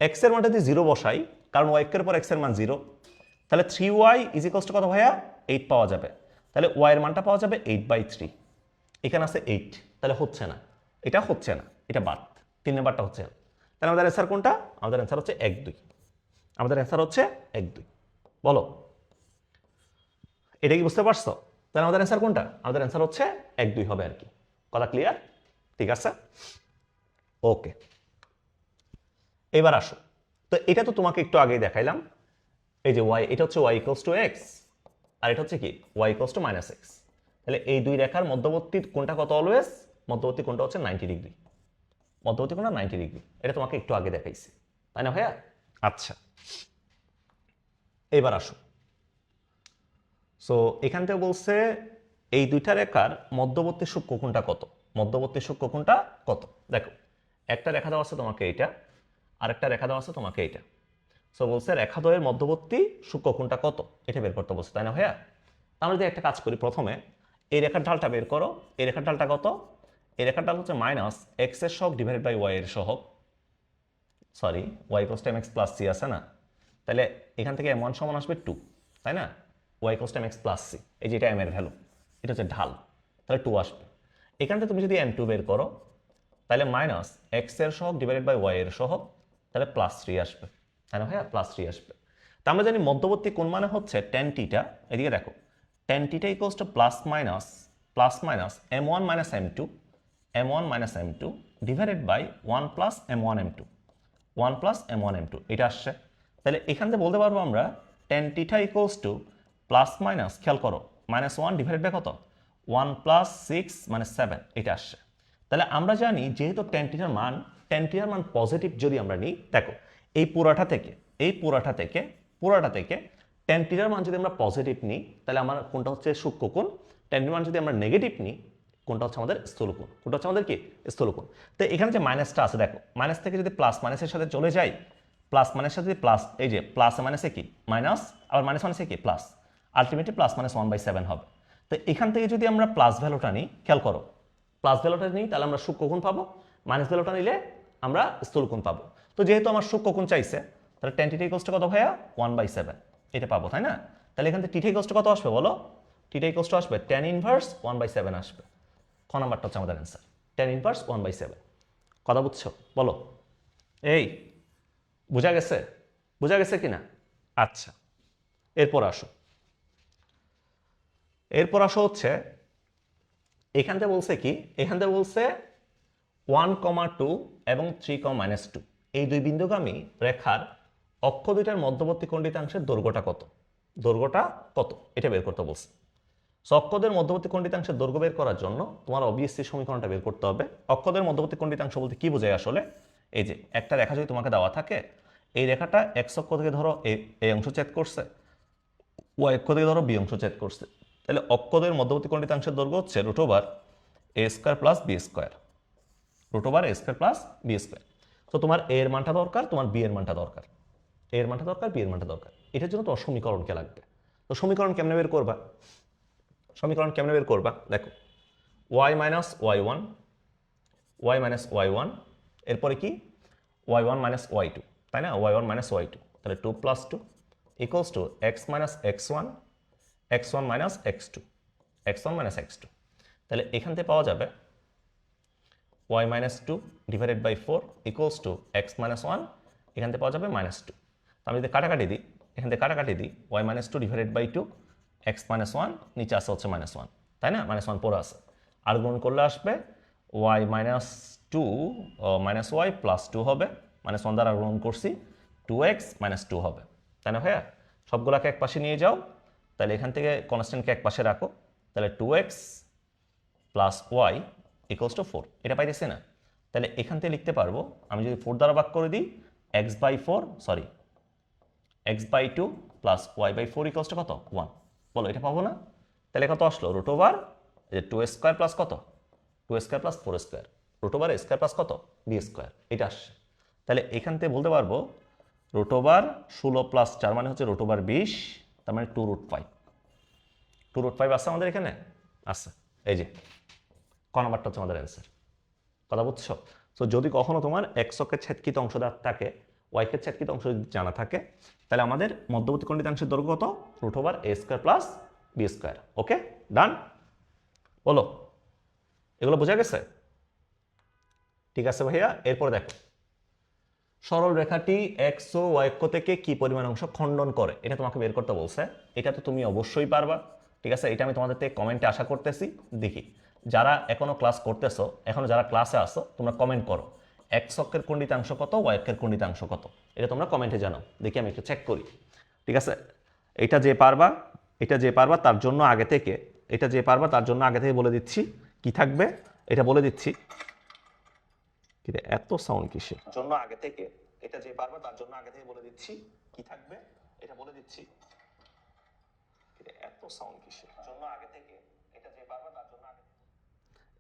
এক্স এর মানটা যদি 0 বসাই, কারণ ওয়াই অক্ষের পর এক্স এর মান 0, তাহলে 3y ইজ ইকুয়ালস টু কত ভাইয়া? 8 পাওয়া যাবে। তাহলে ওয়াই এর মানটা পাওয়া যাবে 8/3, এখানে আছে 8, তাহলে হচ্ছে না, এটা হচ্ছে না, এটা বাদ, 3 নাম্বারটা হচ্ছে না। তাহলে আমাদের অ্যান্সার কোনটা? আমাদের অ্যান্সার হচ্ছে 1-2, আমাদের অ্যান্সার হচ্ছে 1-2। বলো এটা কি বুঝতে পারছো? তাহলে আমাদের অ্যান্সার কোনটা? আমাদের অ্যান্সার হচ্ছে 1-2 হবে আর কি। কথা ক্লিয়ার? ঠিক আছে, ওকে। এবার আসো, তো এটা তো তোমাকে একটু আগেই দেখাইলাম, এই যে y, এটা হচ্ছে y ইকুয়ালস টু x, আর এটা হচ্ছে কি y ইকুয়ালস টু -x। তাহলে এই দুই রেখার মধ্যবর্তী কোণটা কত? অলওয়েজ মধ্যবর্তী কোণটা হচ্ছে 90 ডিগ্রি, মধ্যবর্তী কোণটা 90 ডিগ্রি, এটা তোমাকে একটু আগে দেখাইছি, তাই না ভাইয়া? আচ্ছা, এবার আসো, সো এখান থেকে বলছে এই দুইটা রেখার মধ্যবর্তী সূক্ষ্মকোণটা কত? মধ্যবর্তী সূক্ষ্মকোণটা কত? দেখো একটা রেখা দেওয়া আছে তোমাকে এইটা, আরেকটা রেখা দেওয়া আছে তোমাকে এইটা। সো বলছে রেখাদ্বয়ের মধ্যবর্তী সূক্ষ্মকোণটা কত, এটা বের করতে বলছে, তাই না ভাইয়া? আমরা যদি একটা কাজ করি, প্রথমে এই রেখার ঢালটা বের করো, এই রেখার ঢালটা কত? এই রেখার ঢাল হচ্ছে -x এর সহগ ডিভাইডেড বাই y এর সহগ, sorry y equals to mx plus c আছে না? তাহলে এখান থেকে m1 সমান আসবে 2, তাই না? y equals to mx plus c, এই যে এটা m এর ভ্যালু, এটা হচ্ছে ঢাল, তাহলে 2 আসবে। এখান থেকে তুমি যদি m2 বের করো তাহলে -x এর সহগ ডিভাইডেড বাই y এর সহগ, তাহলে +3 আসবে, তাই না ভাইয়া? +3 আসবে। তা আমরা জানি মধ্যবর্তী কোণ মানে হচ্ছে tan θ, এদিকে দেখো tan θ equals to plus minus m1 minus m2 divided by 1 plus m1 m2, 1 plus m1 m2, এটা আসছে। তাহলে এখান থেকে বলতে পারবো আমরা tan θ equals to plus minus, খেয়াল করো, -1 ডিভাইডেড বাই কত? 1 প্লাস 6 মানে 7, এটা আসছে। তাহলে আমরা জানি যেহেতু tan θ এর মান পজিটিভ যদি আমরা নিই, দেখো এই পুরাটা থেকে tan θ এর মান যদি আমরা পজিটিভ নিই তাহলে আমার কোনটা হচ্ছে সূক্ষ্মকোণ, tan এর মান যদি আমরা নেগেটিভ নিই কোনটা হচ্ছে আমাদের স্থূলকোণ, কোনটা হচ্ছে আমাদের কি? স্থূলকোণ। তো এখানে যে মাইনাসটা আছে, দেখো মাইনাস থেকে যদি প্লাস মাইনাসের সাথে চলে যাই, প্লাস মাইনাসের সাথে প্লাস, এই যে প্লাস মাইনাসে কি মাইনাস, আবার মাইনাস মাইনাসে কি প্লাস, আলটিমেটলি প্লাস মাইনাস 1/7 হবে। তো এখান থেকে যদি আমরা প্লাস ভ্যালুটা নিই, খেয়াল করো প্লাস ভ্যালুটা নিই তাহলে আমরা সূক্ষ্মকোণ পাবো, মাইনাস ভ্যালুটা নিলে আমরা স্থূলকোণ পাবো। তো যেহেতু আমার সূক্ষ্মকোণ চাইছে তাহলে tan θ ইকুয়ালস টু কত ভাইয়া? 1/7, এটা পাবো, তাই না? তাহলে এখান থেকে θ ইকুয়ালস টু কত আসবে বলো? θ ইকুয়ালস টু আসবে tan ইনভার্স 1/7 আসবে। খ নাম্বারটা হচ্ছে আমাদের অ্যান্সার, tan ইনভার্স 1/7। কথা বুঝছো? বলো এই বোঝা গেছে? বোঝা গেছে কিনা? আচ্ছা, এরপর আসো হচ্ছে এখান থেকে বলছে কি, এখান থেকে বলছে 1,2 এবং 3,-2 এই দুই বিন্দুগামী রেখার অক্ষ দুইটার মধ্যবর্তী খণ্ডিতাংশের দৈর্ঘ্যটা কত? দৈর্ঘ্যটা কত এটা বের করতে বলছে। সো অক্ষদের মধ্যবর্তী খণ্ডিতাংশের দৈর্ঘ্য বের করার জন্য তোমার অবভিয়াসলি সমীকরণটা বের করতে হবে। অক্ষদের মধ্যবর্তী খণ্ডিতাংশ বলতে কি বোঝায় আসলে? এই যে একটা রেখা যদি তোমাকে দেওয়া থাকে, এই রেখাটা x অক্ষ থেকে ধরো এই অংশ ছেদ করছে, y অক্ষ থেকে ধরো b অংশ ছেদ করছে, তাহলে অক্ষদের মধ্যবর্তী খণ্ডিতাংশের দৈর্ঘ্য হচ্ছে √, a square plus b square, root over a square plus b square. তো তোমার এ এর মানটা দরকার, তোমার বি এর মানটা দরকার, এ এর মানটা দরকার, বি এর মানটা দরকার। এটার জন্য তোমার সমীকরণকে লাগবে। তো সমীকরণ কেমনে বের করবা? সমীকরণ কেমনে বের করবা? দেখো, y minus y one, y minus y one, এরপরে কি y one minus y two, তাই না? Y one minus y two, তাহলে 2 + 2 equals to x minus x one, x one minus x two, x one minus x two. তাহলে এখান থেকে পাওয়া যাবে y minus two divided by 4 equals to x minus one, এখান থেকে পাওয়া যাবে মাইনাস টু। তো আমি যদি কাটাকাটি দিই, এখান থেকে কাটাকাটি দিই, y minus two divided by 2 x minus one, নিচে আসে হচ্ছে মাইনাস ওয়ান, তাই না? মাইনাস ওয়ান পরে আসে, আর গুণ করলে আসবে y minus two minus y plus two হবে, মাইনাস ওয়ান দ্বারা গুণ করছি, 2x মাইনাস টু হবে, তাই না ভাইয়া? সবগুলোকে এক পাশে নিয়ে যাও, তাহলে এখান থেকে কনস্ট্যান্টকে এক পাশে রাখো, তাহলে 2x plus Y equals two 4, এটা পাইতেছি না? তাহলে এখান থেকে লিখতে পারবো, আমি যদি 4 দ্বারা ভাগ করে দিই, x by 2 plus y by 4 equals to কত? 1। বলো, এটা পাবো না? তাহলে কত আসলো? রুট ওভার 2 স্কোয়ার প্লাস কত? 2 square plus 4 square, root over square plus কত? বি স্কোয়ার, এটা আসছে। তাহলে এখান থেকে বলতে পারবো রুট ওভার 16 প্লাস 4 মানে হচ্ছে রুট ওভার 20, তার মানে 2√5, 2√5 আসছে আমাদের এখানে, আসছে। এই যে ক নাম্বারটা হচ্ছে আমাদের অ্যান্সার। কথা বুঝছো? সো যদি কখনো তোমার এক্সকে ছেদকৃত অংশ থাকে, ওয়াইকে ছেদকৃত অংশ যদি জানা থাকে, তাহলে আমাদের মধ্যবর্তী খণ্ডিতাংশের দৈর্ঘ্য কত? Root over a square plus b square. ওকে, ডান? বলো, এগুলো বোঝা গেছে? ঠিক আছে ভাইয়া। এরপর দেখো, সরল রেখাটি এক্স ও ওয়াই অক্ষ থেকে কি পরিমাণ অংশ খণ্ডন করে, এটা তোমাকে বের করতে বলছে। এটা তো তুমি অবশ্যই পারবা, ঠিক আছে? এটা আমি তোমাদের থেকে কমেন্টে আশা করতেছি। দেখি যারা এখনো ক্লাস করতেছো, এখনো যারা ক্লাসে আসো, তোমরা কমেন্ট করো এক্স অক্ষের খণ্ডিতাংশ কত, ওয়াই অক্ষের খণ্ডিতাংশ কত, এটা তোমরা কমেন্টে জানাও। দেখি আমি একটু চেক করি, ঠিক আছে? এটা যে পারবা, এটা যে পারবা তার জন্য আগে থেকে, এটা যে পারবা তার জন্য আগে থেকে বলে দিচ্ছি কি থাকবে, এটা বলে দিচ্ছি। কিন্তু এত সাউন্ড কিসের জন্য আগে থেকে, এটা যে পারবা তার জন্য আগে থেকে বলে দিচ্ছি কি থাকবে, এটা বলে দিচ্ছি। এত সাউন্ড কিসের জন্য আগে থেকে, এটা যে পারবা তার জন্য আগে,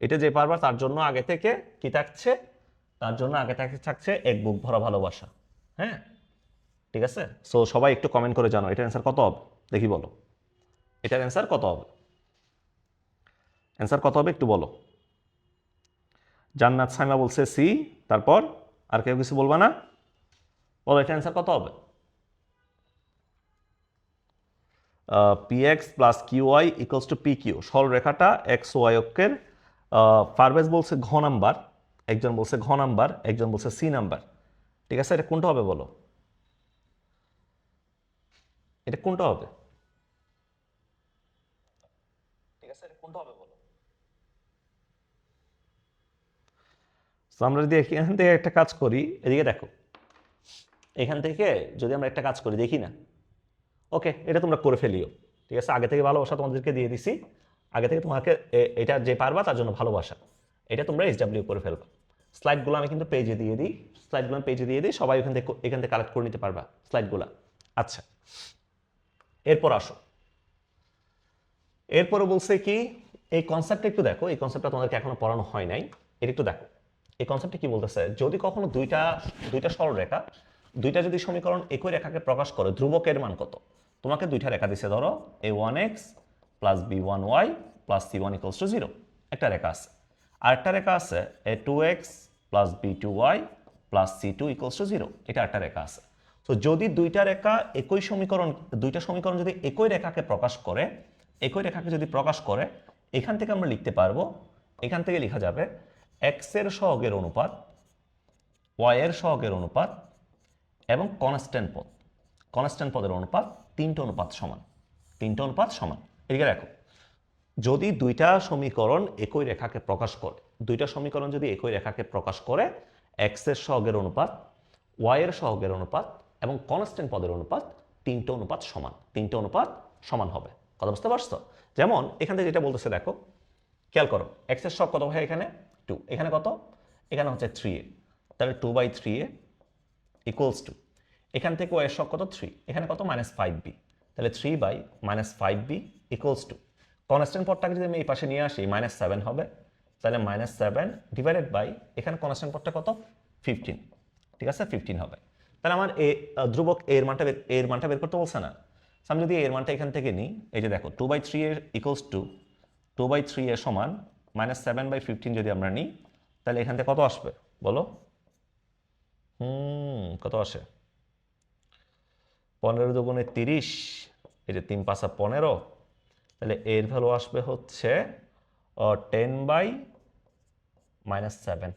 এটা যে পারবা তার জন্য আগে থেকে কি থাকছে, তার জন্য আগে থেকে থাকছে এক বুক ভরা ভালোবাসা। হ্যাঁ, ঠিক আছে? সো সবাই একটু কমেন্ট করে জানো এটার অ্যান্সার কত হবে, দেখি বলো এটার অ্যান্সার কত হবে, অ্যান্সার কত হবে একটু বলো। জান্নাত সাইমা বলছে সি, তারপর আর কেউ কিছু বলবা না? বলো এটা অ্যান্সার কত হবে? px plus qy equals to pq, সরল রেখাটা এক্স ওয়াই অক্ষের। পারভেজ বলছে ঘ নাম্বার, একজন বলছে ঘ নাম্বার, একজন বলছে সি নাম্বার। ঠিক আছে, এটা কোনটা হবে বলো? এটা কোনটা হবে? ঠিক আছে, এটা কোনটা হবে বলো? আমরা যদি এখান থেকে একটা কাজ করি, এদিকে দেখো, এখান থেকে যদি আমরা একটা কাজ করি, দেখি না? ওকে, এটা তোমরা করে ফেলিও, ঠিক আছে? আগে থেকে ভালোবাসা তোমাদেরকে দিয়ে দিছি, আগে থেকে তোমাকে এটা যে পারবা তার জন্য ভালোবাসা, এটা তোমরা SW করে ফেলবা। স্লাইডগুলো আমি কিন্তু পেজে দিয়ে দিই, স্লাইডগুলো আমি পেজে দিয়ে দিই, সবাই এখান থেকে কালেক্ট করে নিতে পারবা স্লাইডগুলো। আচ্ছা, এরপর আসো, এরপরে বলছে কি, এই কনসেপ্টটা একটু দেখো, এই কনসেপ্টটা তোমাদেরকে এখনো পড়ানো হয় নাই, এটা একটু দেখো। এই কনসেপ্টটা কি বলতেছে, যদি কখনো দুইটা সরলরেখা, দুইটা যদি সমীকরণ একই রেখাকে প্রকাশ করে, ধ্রুবকের মান কত? তোমাকে দুইটা রেখা দিছে, ধরো a1x plus b1y plus c1 equals to 0, একটা রেখা আছে। আরেকটা রেখা আছে a2x plus b2y plus c2 equals to 0, এটা একটা রেখা আছে। তো যদি দুইটা রেখা একই সমীকরণ, দুইটা সমীকরণ যদি একই রেখাকে প্রকাশ করে, একই রেখাকে যদি প্রকাশ করে, এখান থেকে আমরা লিখতে পারবো, এখান থেকে লেখা যাবে x এর সহগের অনুপাত, y এর সহগের অনুপাত এবং কনস্ট্যান্ট পদের অনুপাত 3টা অনুপাত সমান, 3টা অনুপাত সমান। এদিকে দেখো, যদি দুইটা সমীকরণ একই রেখাকে প্রকাশ করে, দুইটা সমীকরণ যদি একই রেখাকে প্রকাশ করে, x এর সহগের অনুপাত, y এর সহগের অনুপাত এবং কনস্ট্যান্ট পদের অনুপাত 3টা অনুপাত সমান, 3টা অনুপাত সমান হবে। কথা বুঝতে পারছো? যেমন এখান থেকে যেটা বলতেছে দেখো, খেয়াল করো, x এর সহগ কত হয় এখানে 2, এখানে কত? এখানে হচ্ছে 3a, তাহলে 2/3a ইকুয়ালস টু, এখান থেকে y এর সহগ কত 3, এখানে কত -5b, তাহলে 3/-5b ইকুয়ালস টু, কনস্ট্যান্ট পদটাকে যদি আমি এই পাশে নিয়ে আসি -7 হবে, তাহলে -7 ডিভাইডেড বাই এখানে কনস্ট্যান্ট পদটা কত 15, ঠিক আছে 15 হবে। তাহলে আমার ধ্রুবক এর মানটা বের করতে বলছে না। আমি যদি এর মানটা এখান থেকে নিই, এই যে দেখো 2/3 এর ইকুয়ালস টু 2/3 এর সমান -7/15 যদি আমরা নিই, তাহলে এখান থেকে কত আসবে বলো? কত আসে? 15 দুগুণে 30, এই যে 3 5 15, তাহলে এর ভ্যালু আসবে হচ্ছে 10/-7।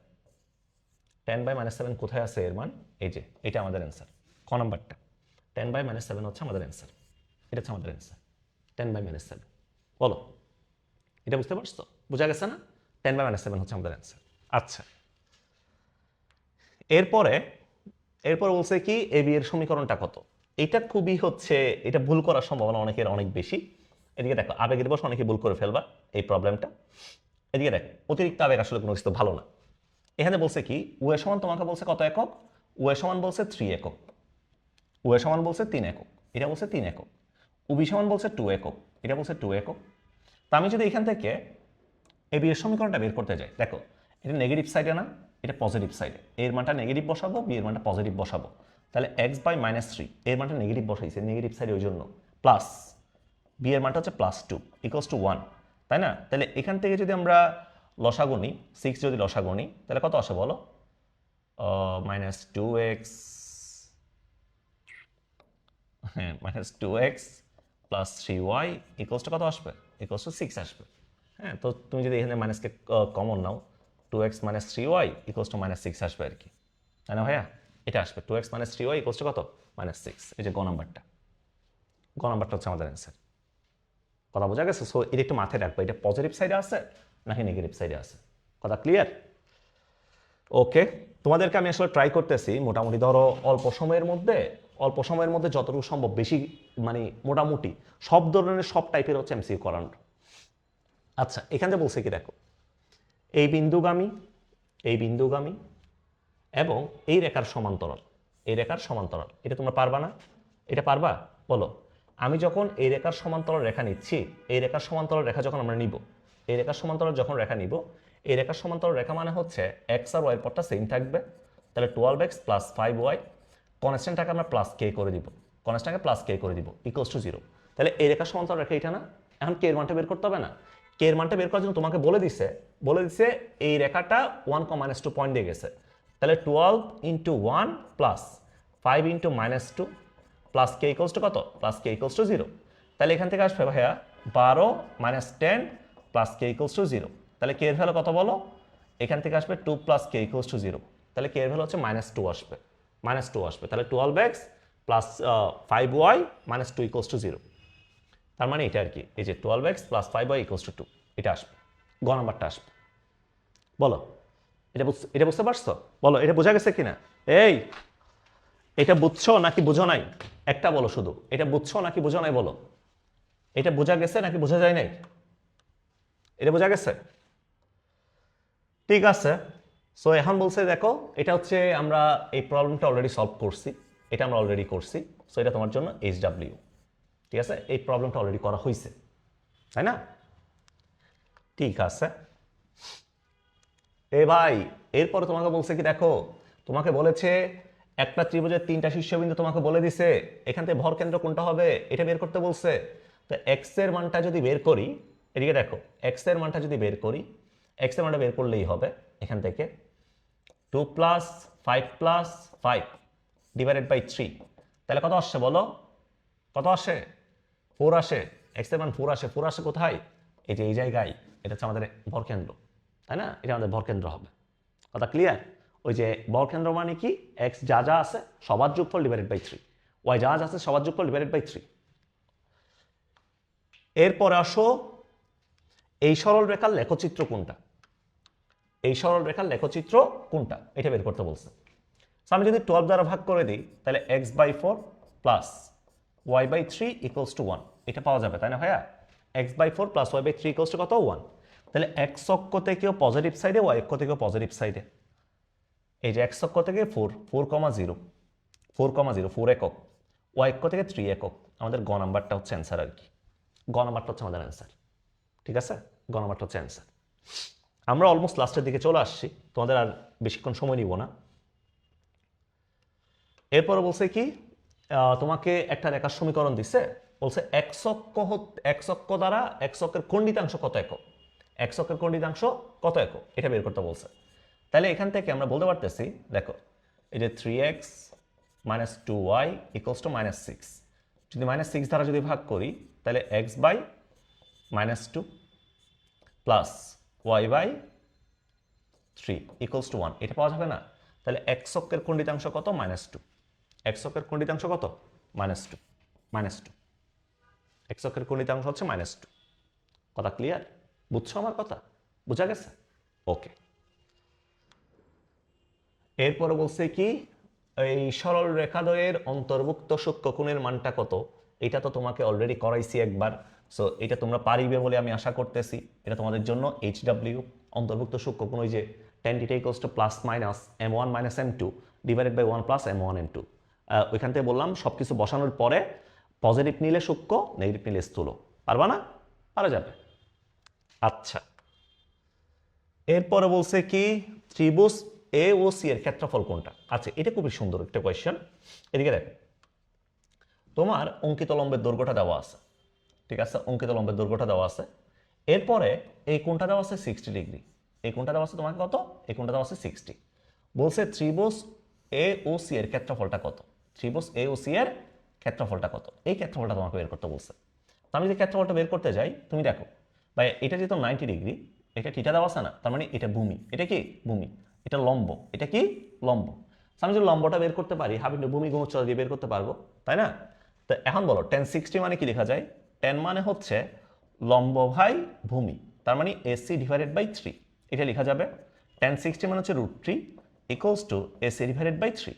10/-7 কোথায় আছে এর মান? এই যে এটা আমাদের অ্যান্সার, ক নাম্বারটা। 10/-7 হচ্ছে আমাদের অ্যান্সার, এটা হচ্ছে আমাদের অ্যান্সার 10/-7। বলো, এটা বুঝতে পারছো? বোঝা গেছে না? 10/-7 হচ্ছে আমাদের অ্যান্সার। আচ্ছা, এরপরে বলছে কি এ বি এর সমীকরণটা কত? এটা খুবই হচ্ছে, এটা ভুল করার সম্ভাবনা অনেকের অনেক বেশি। এদিকে দেখো, আবেগের বসে অনেকে ভুল করে ফেলবা এই প্রবলেমটা। এদিকে দেখো, অতিরিক্ত আবেগ আসলে কোনো কিছু ভালো না। এখানে বলছে কি উ এর সমান তোমাকে বলছে কত একক? উ এর সমান বলছে 3 একক, উ এর সমান বলছে 3 একক, এটা বলছে 3 একক। উবি সমান বলছে 2 একক, এটা বলছে 2 একক। তা আমি যদি এখান থেকে এ বি এর সমীকরণটা বের করতে যাই, দেখো এটা নেগেটিভ সাইডে না, এটা পজিটিভ সাইডে। এর মানটা নেগেটিভ বসাবো, বি এর মানটা পজিটিভ বসাবো। তাহলে x/-3, এর মানটা নেগেটিভ বসাইছে, নেগেটিভ সাইডে ওই জন্য, প্লাস বি এর মানটা হচ্ছে +2 ইকুয়ালস টু 1, তাই না? তাহলে এখান থেকে যদি আমরা লসাগু নিই, 6 যদি লসাগু নিই, তাহলে কত আসে বলো? -2x, হ্যাঁ -2x + 3y ইকুয়ালস টু কত আসবে? ইকুয়ালস টু 6 আসবে। হ্যাঁ, তো তুমি যদি এখানে মাইনাসকে কমন নাও, 2x - 3y ইকুয়ালস টু -6 আসবে আর কি, তাই না ভাইয়া? এটা আসবে 2x - 3y ইকুয়ালস টু কত? -6। এই যে গ নাম্বারটা, গ নাম্বারটা হচ্ছে আমাদের অ্যান্সার। কথা বোঝা গেছে? সো এটা একটু মাথায় রাখবো, এটা পজিটিভ সাইডে আছে নাকি নেগেটিভ সাইডে আছে। কথা ক্লিয়ার? ওকে, তোমাদেরকে আমি আসলে ট্রাই করতেছি মোটামুটি ধরো অল্প সময়ের মধ্যে যতটুকু সম্ভব বেশি, মানে মোটামুটি সব ধরনের সব টাইপের হচ্ছে এমসিকিউ করানো। আচ্ছা, এখানে বলছে কি দেখো, এই বিন্দুগামী এবং এই রেখার সমান্তরাল, এটা তোমরা পারবা না? এটা পারবা? বলো। আমি যখন এই রেখার সমান্তরাল রেখা নিচ্ছি, এই রেখার সমান্তরাল রেখা যখন আমরা নিব, এই রেখার সমান্তরাল যখন রেখা নিব, এই রেখার সমান্তরাল রেখা মানে হচ্ছে এক্স আর ওয়াই পদটা সেম থাকবে। তাহলে 12x + 5y, কনস্ট্যান্টটাকে আমরা +k করে দিব, ইকুয়ালস টু 0। তাহলে এই রেখার সমান্তরাল রেখা এটা না? এখন কে এর মানটা বের করতে হবে না? কে এর মানটা বের করার জন্য তোমাকে বলে দিছে এই রেখাটা 1, -2 পয়েন্ট দিয়ে গেছে। তাহলে 12 × 1 + 5 × -2 + k ইকুয়ালস টু কত? + k ইকুয়ালস টু 0। তাহলে এখান থেকে আসবে ভাইয়া 12 - 10 + k ইকুয়ালস টু 0। তাহলে কে এর ভ্যালু কত বলো? এখান থেকে আসবে 2 + k ইকুয়ালস টু 0। তাহলে কে এর ভ্যালু হচ্ছে -2 আসবে, তাহলে 12x + 5y - 2 ইকুয়ালস টু 0। তার মানে এটা আর কি, এই যে 12x + 5y ইকুয়ালস টু 2, এটা আসবে, গ নাম্বারটা আসবে। বলো, এটা বুঝতে পারছো? বলো, এটা বোঝা গেছে কিনা? এই, এটা বুঝছো নাকি বুঝো নাই? একটা বলো শুধু, এটা বুঝছো নাকি বুঝো নাই বলো। এটা বোঝা গেছে নাকি বোঝা যায় নাই? এটা বোঝা গেছে? ঠিক আছে। সো এখন বলছে দেখো, এটা হচ্ছে আমরা এই প্রবলেমটা অলরেডি সলভ করছি, এটা আমরা অলরেডি করছি। সো এটা তোমার জন্য HW, ঠিক আছে? এই প্রবলেমটা অলরেডি করা হয়েছে, তাই না? ঠিক আছে। এ ভাই, এরপরে তোমাকে বলছে কি দেখো, তোমাকে বলেছে একটা ত্রিভুজের 3টা শীর্ষবিন্দু তোমাকে বলে দিছে, এখান থেকে ভর কেন্দ্র কোনটা হবে এটা বের করতে বলছে। তো এক্স এর মানটা যদি বের করি, এদিকে দেখো, এক্স এর মানটা যদি বের করি, এক্স এর মানটা বের করলেই হবে এখান থেকে 2 + 5 + 5 / 3। তাহলে কত আসছে বলো? কত আসে? 4 আসে। এক্স এর মান 4 আসে। 4 আসে কোথায়? এই যে এই জায়গায়, এটা হচ্ছে আমাদের ভরকেন্দ্র, তাই না? এটা আমাদের ভরকেন্দ্র হবে। কথা ক্লিয়ার? ওই যে ভরকেন্দ্র মানে কি, এক্স যা যা আছে সবার যোগফল / 3, ওয়াই যা যা আছে সবার যোগফল / 3। এরপরে আসো, এই সরল রেখার লেখচিত্র কোনটা? এটা বের করতে বলছে। আমি যদি 12 দ্বারা ভাগ করে দিই, তাহলে x/4 + y/3 ইকুয়ালস টু 1, এটা পাওয়া যাবে, তাই না ভাইয়া? x/4 + y/3 ইকুয়ালস টু কত? 1। তাহলে x অক্ষ থেকেও পজিটিভ সাইডে, y অক্ষ থেকেও পজিটিভ সাইডে, এই যে x অক্ষ থেকে 4,0 4 একক, y অক্ষ থেকে 3 একক, আমাদের গ নাম্বারটা হচ্ছে অ্যান্সার আর কি। গ নাম্বারটা হচ্ছে আমাদের অ্যান্সার, ঠিক আছে? গ নাম্বারটা হচ্ছে অ্যান্সার। আমরা অলমোস্ট লাস্টের দিকে চলে আসছি, তোমাদের আর বেশিক্ষণ সময় নিব না। এরপর বলছে কি তোমাকে একটা রেখার সমীকরণ দিছে, বলছে এক্স অক্ষ দ্বারা এক্স অক্ষের খণ্ডিতাংশ কত একক, এক্স অক্ষের খণ্ডিতাংশ কত একক এটা বের করতে বলছে। তাহলে এখান থেকে আমরা বলতে পারতেছি, দেখো এই যে 3x - 2y = -6, যদি -6 দ্বারা যদি ভাগ করি তাহলে x বাই -2 প্লাস y/3 = 1, এটা পাওয়া যাবে না? তাহলে এক্স অক্ষের খণ্ডিতাংশ কত? -2। এক্স অক্ষের খণ্ডিতাংশ কত? -2 এক্স অক্ষের খণ্ডিতাংশ হচ্ছে -2। কথা ক্লিয়ার? বুঝছো আমার কথা? বুঝা গেছে? ওকে। এরপরে বলছে কি এই সরল রেখাদ্বয়ের অন্তর্ভুক্ত সূক্ষ্মকোণের মানটা কত? এটা তো তোমাকে অলরেডি করাইছি একবার, সো এটা তোমরা পারিবে বলে আমি আশা করতেছি। এটা তোমাদের জন্য HW অন্তর্ভুক্ত সূক্ষ্মকোণ, ওই যে tan θ = +- m1 - m2 / 1 + m1 m2। ওইখান থেকে বললাম সব কিছু বসানোর পরে পজিটিভ নিলে সূক্ষ্ম, নেগেটিভ নিলে স্থূল। পারবা না? পারা যাবে। আচ্ছা, এরপরে বলছে কি ত্রিভুজ এ ও সি এর ক্ষেত্রফল কোনটা? আচ্ছা, এটা খুবই সুন্দর একটা কোয়েশ্চেন। এদিকে দেখো, তোমার অঙ্কিত লম্বের দৈর্ঘ্যটা দেওয়া আছে, ঠিক আছে? অঙ্কিত লম্বের দৈর্ঘ্যটা দেওয়া আছে। এরপরে এই কোণটা দেওয়া আছে 60 ডিগ্রি, এই কোণটা দেওয়া আছে তোমাকে কত? এই কোণটা দেওয়া আছে 60। বলছে ত্রিভুজ এ ও সি এর ক্ষেত্রফলটা কত? ত্রিভুজ এ ও সি এর ক্ষেত্রফলটা কত? এই ক্ষেত্রফলটা তোমাকে বের করতে বলছে। তো আমি যদি ক্ষেত্রফলটা বের করতে যাই, তুমি দেখো ভাই এটা যেহেতু 90 ডিগ্রি, এটা থিটা দেওয়া আছে না, তার মানে এটা ভূমি। এটা কি? ভূমি। এটা লম্ব। এটা কি? লম্ব। আমি যদি লম্বটা বের করতে পারি, হাফ ইন্টু ভূমি গুণ উচ্চতা দিয়ে বের করতে পারবো, তাই না? তো এখন বলো tan 60 মানে কি লেখা যায়? tan মানে হচ্ছে লম্ব ভাই ভূমি, তার মানে AC / 3, এটা লেখা যাবে। tan 60 মানে হচ্ছে √3 = AC / 3।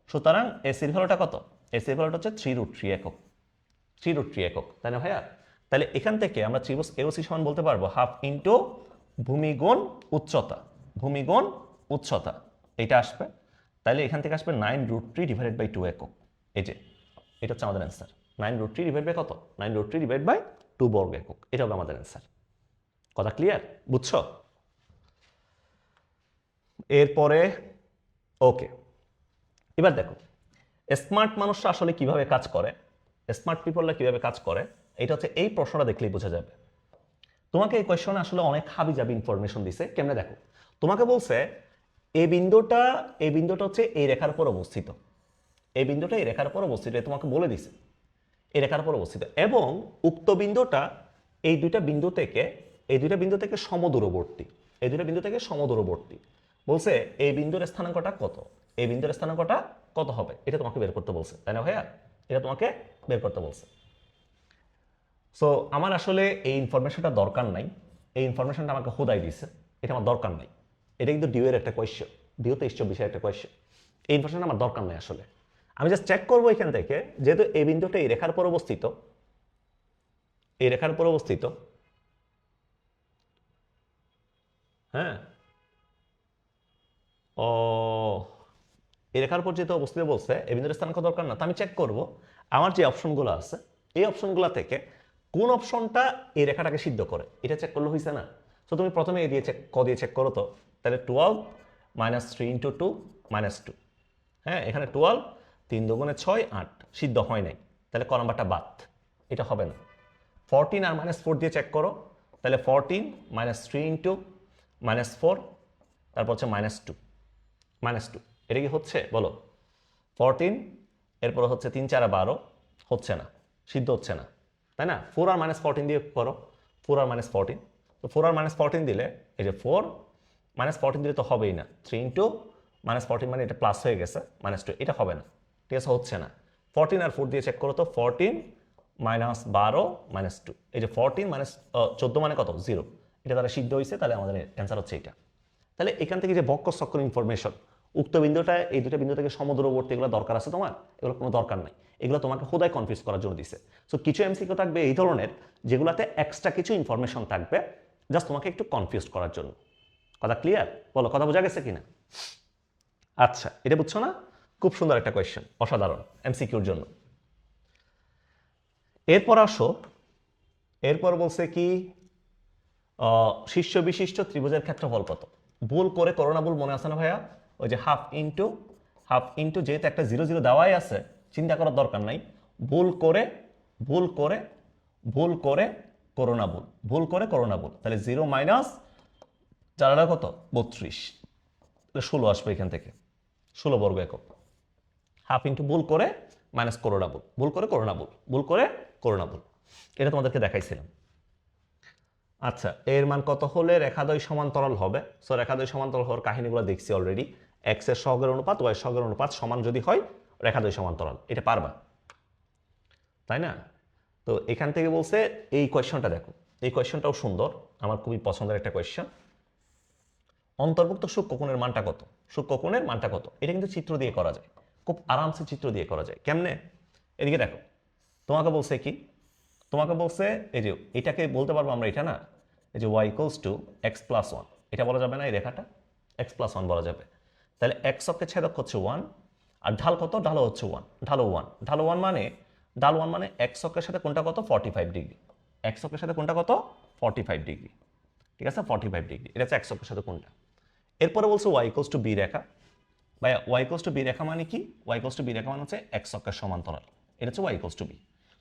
সুতরাং AC এর ভ্যালুটা কত? AC এর ভ্যালুটা হচ্ছে 3√3 একক, 3√3 একক, তাই না ভাইয়া? তাহলে এখান থেকে আমরা ত্রিভুজ AOC সমান বলতে পারবো হাফ ইন্টু ভূমি গুণ উচ্চতা, ভূমি গুণ উচ্চতা, এটা আসবে। তাহলে এখান থেকে আসবে 9√3 / 2 একক। এই যে এটা হচ্ছে আমাদের অ্যান্সার। 9√3 / কত? 9√3 / 2 বর্গ একক, এটা হবে আমাদের অ্যান্সার। কথা ক্লিয়ার? বুঝছো? এরপরে ওকে, এবার দেখো স্মার্ট মানুষরা আসলে কিভাবে কাজ করে, স্মার্ট পিপলরা কিভাবে কাজ করে, এটা হচ্ছে এই প্রশ্নটা দেখলেই বোঝা যাবে। তোমাকে এই কোয়েশ্চনে আসলে অনেক হাবিজাবি ইনফরমেশন দিছে। কেমনে দেখো, তোমাকে বলছে এই বিন্দুটা হচ্ছে এই রেখার উপর অবস্থিত, এই বিন্দুটা এই রেখার উপর অবস্থিত, তোমাকে বলে দিছে এই রেখার উপর অবস্থিত, এবং উক্ত বিন্দুটা এই দুইটা বিন্দু থেকে সমদূরবর্তী, এই দুইটা বিন্দু থেকে সমদূরবর্তী। বলছে এই বিন্দুর স্থানাঙ্কটা কত, এই বিন্দুর স্থানাঙ্কটা কত হবে, এটা তোমাকে বের করতে বলছে, তাই না ভাইয়া? এটা তোমাকে বের করতে বলছে। সো আমার আসলে এই ইনফরমেশনটা দরকার নাই, এই ইনফরমেশনটা আমাকে হুদাই দিছে, এটা আমার দরকার নাই। এটা কিন্তু ডিউ এর একটা কোয়েশ্চেন, ডিউ 23-24 একটা কোয়েশ্চেন। এই ইনফরমেশন আমার দরকার নাই আসলে। আমি জাস্ট চেক করবো এখান থেকে, যেহেতু এই বিন্দুটা এই রেখার উপর অবস্থিত, এই রেখার উপর অবস্থিত, হ্যাঁ, ও এই রেখার উপর যেহেতু অবস্থিত বলছে, এই বিন্দুর স্থানাঙ্ক দরকার না, তো আমি চেক করব আমার যে অপশনগুলো আছে এই অপশনগুলো থেকে কোন অপশনটা এই রেখাটাকে সিদ্ধ করে, এটা চেক করলে হয়েছে না? তো তুমি প্রথমে এ দিয়ে চেক করো তো। তাহলে 12 - 3 × 2 - 2, হ্যাঁ, এখানে 12 3 × 2 = 6 8, সিদ্ধ হয় নাই, তাহলে ক নাম্বারটা বাদ, এটা হবে না। 14 আর -4 দিয়ে চেক করো, তাহলে 14 - 3 × -4, তারপর হচ্ছে -2, এটা কি হচ্ছে বলো? 14 এরপর হচ্ছে 3 4 12, হচ্ছে না, সিদ্ধ হচ্ছে না, তাই না? 4 আর -14 দিয়ে করো, 4 আর -14, তো 4 আর -14 দিলে এই যে 4 -14 দিলে তো হবেই না, 3 × -14 মানে এটা প্লাস হয়ে গেছে -2, এটা হবে না, ঠিক আছে, হচ্ছে না। 14 আর 4 দিয়ে চেক করো তো, 14 - 12 - 2, এই যে 14 - 14 মানে কত? 0, এটা তারা সিদ্ধ হয়েছে, তাহলে আমাদের অ্যান্সার হচ্ছে এটা। তাহলে এখান থেকে যে বক্র চক্র ইনফরমেশন, উক্ত বিন্দুটা এই দুটো বিন্দু থেকে সমদূরবর্তী, এগুলো দরকার আছে তোমার? এগুলো কোনো দরকার নাই, এগুলো তোমাকে খোদাই কনফিউজ করার জন্য দিছে। সো কিছু এমসিকিউ থাকবে এই ধরনের, যেগুলোতে এক্সট্রা কিছু ইনফরমেশন থাকবে জাস্ট তোমাকে একটু কনফিউজ করার জন্য। কথা ক্লিয়ার? বলো, কথা বোঝা গেছে কিনা? আচ্ছা, এটা বুঝছো না? খুব সুন্দর একটা কোয়েশ্চেন, অসাধারণ এমসিকিউর জন্য। এরপর আসো, এরপর বলছে কি শীর্ষ বিশিষ্ট ত্রিভুজের ক্ষেত্রফল কত? ভুল করে করোনা ভুল মনে আছে না ভাইয়া? ওই যে হাফ ইন্টু যেহেতু একটা 0 0 দেওয়াই আছে, চিন্তা করার দরকার নাই। ভুল করে ভুল করে ভুল করে করোনা ভুল, তাহলে 0 মাইনাস 4 কত? 32, তাহলে 16 আসবে এখান থেকে, 16 বর্গ একক। হাফ ইন্টু ভুল করে মাইনাস করোনা ভুল করে করোনা ভুল, এটা তোমাদেরকে দেখাইছিলাম। আচ্ছা, এর মান কত হলে রেখাদ্বয় সমান্তরাল হবে? সো রেখাদ্বয় সমান্তরাল হওয়ার কাহিনীগুলো দেখছি অলরেডি। এক্স এর সহগের অনুপাত ওয়াই সহগের অনুপাত সমান যদি হয় রেখাদ্বয় সমান্তরাল, এটা পারবা, তাই না? তো এখান থেকে বলছে এই কোয়েশ্চনটা দেখো, এই কোয়েশ্চনটাও সুন্দর, আমার খুবই পছন্দের একটা কোয়েশ্চন। অন্তর্ভুক্ত সূক্ষ্মকোণের মানটা কত? সূক্ষ্মকোণের মানটা কত? এটা কিন্তু চিত্র দিয়ে করা যায়, খুব আরামসে চিত্র দিয়ে করা যায়। কেমনে? এদিকে দেখো, তোমাকে বলছে কি? তোমাকে বলছে এই যে এটাকে বলতে পারবো আমরা, এটা না, এই যে y = x + 1, এটা বলা যাবে না? এই রেখাটা x + 1 বলা যাবে। তাহলে x অক্ষের ছেদক হচ্ছে 1, আর ঢাল কত? ঢালও হচ্ছে 1, ঢাল 1 মানে x অক্ষের সাথে কোনটা কত? 45 ডিগ্রি। x অক্ষের সাথে কোনটা কত? 45 ডিগ্রি, ঠিক আছে? 45 ডিগ্রি, এটা হচ্ছে x অক্ষের সাথে কোনটা। এরপরে বলছে y = b রেখা। ভাই y = b রেখা মানে কি? y = b রেখা মানে হচ্ছে x অক্ষের সমান্তরাল, এটা হচ্ছে y = b।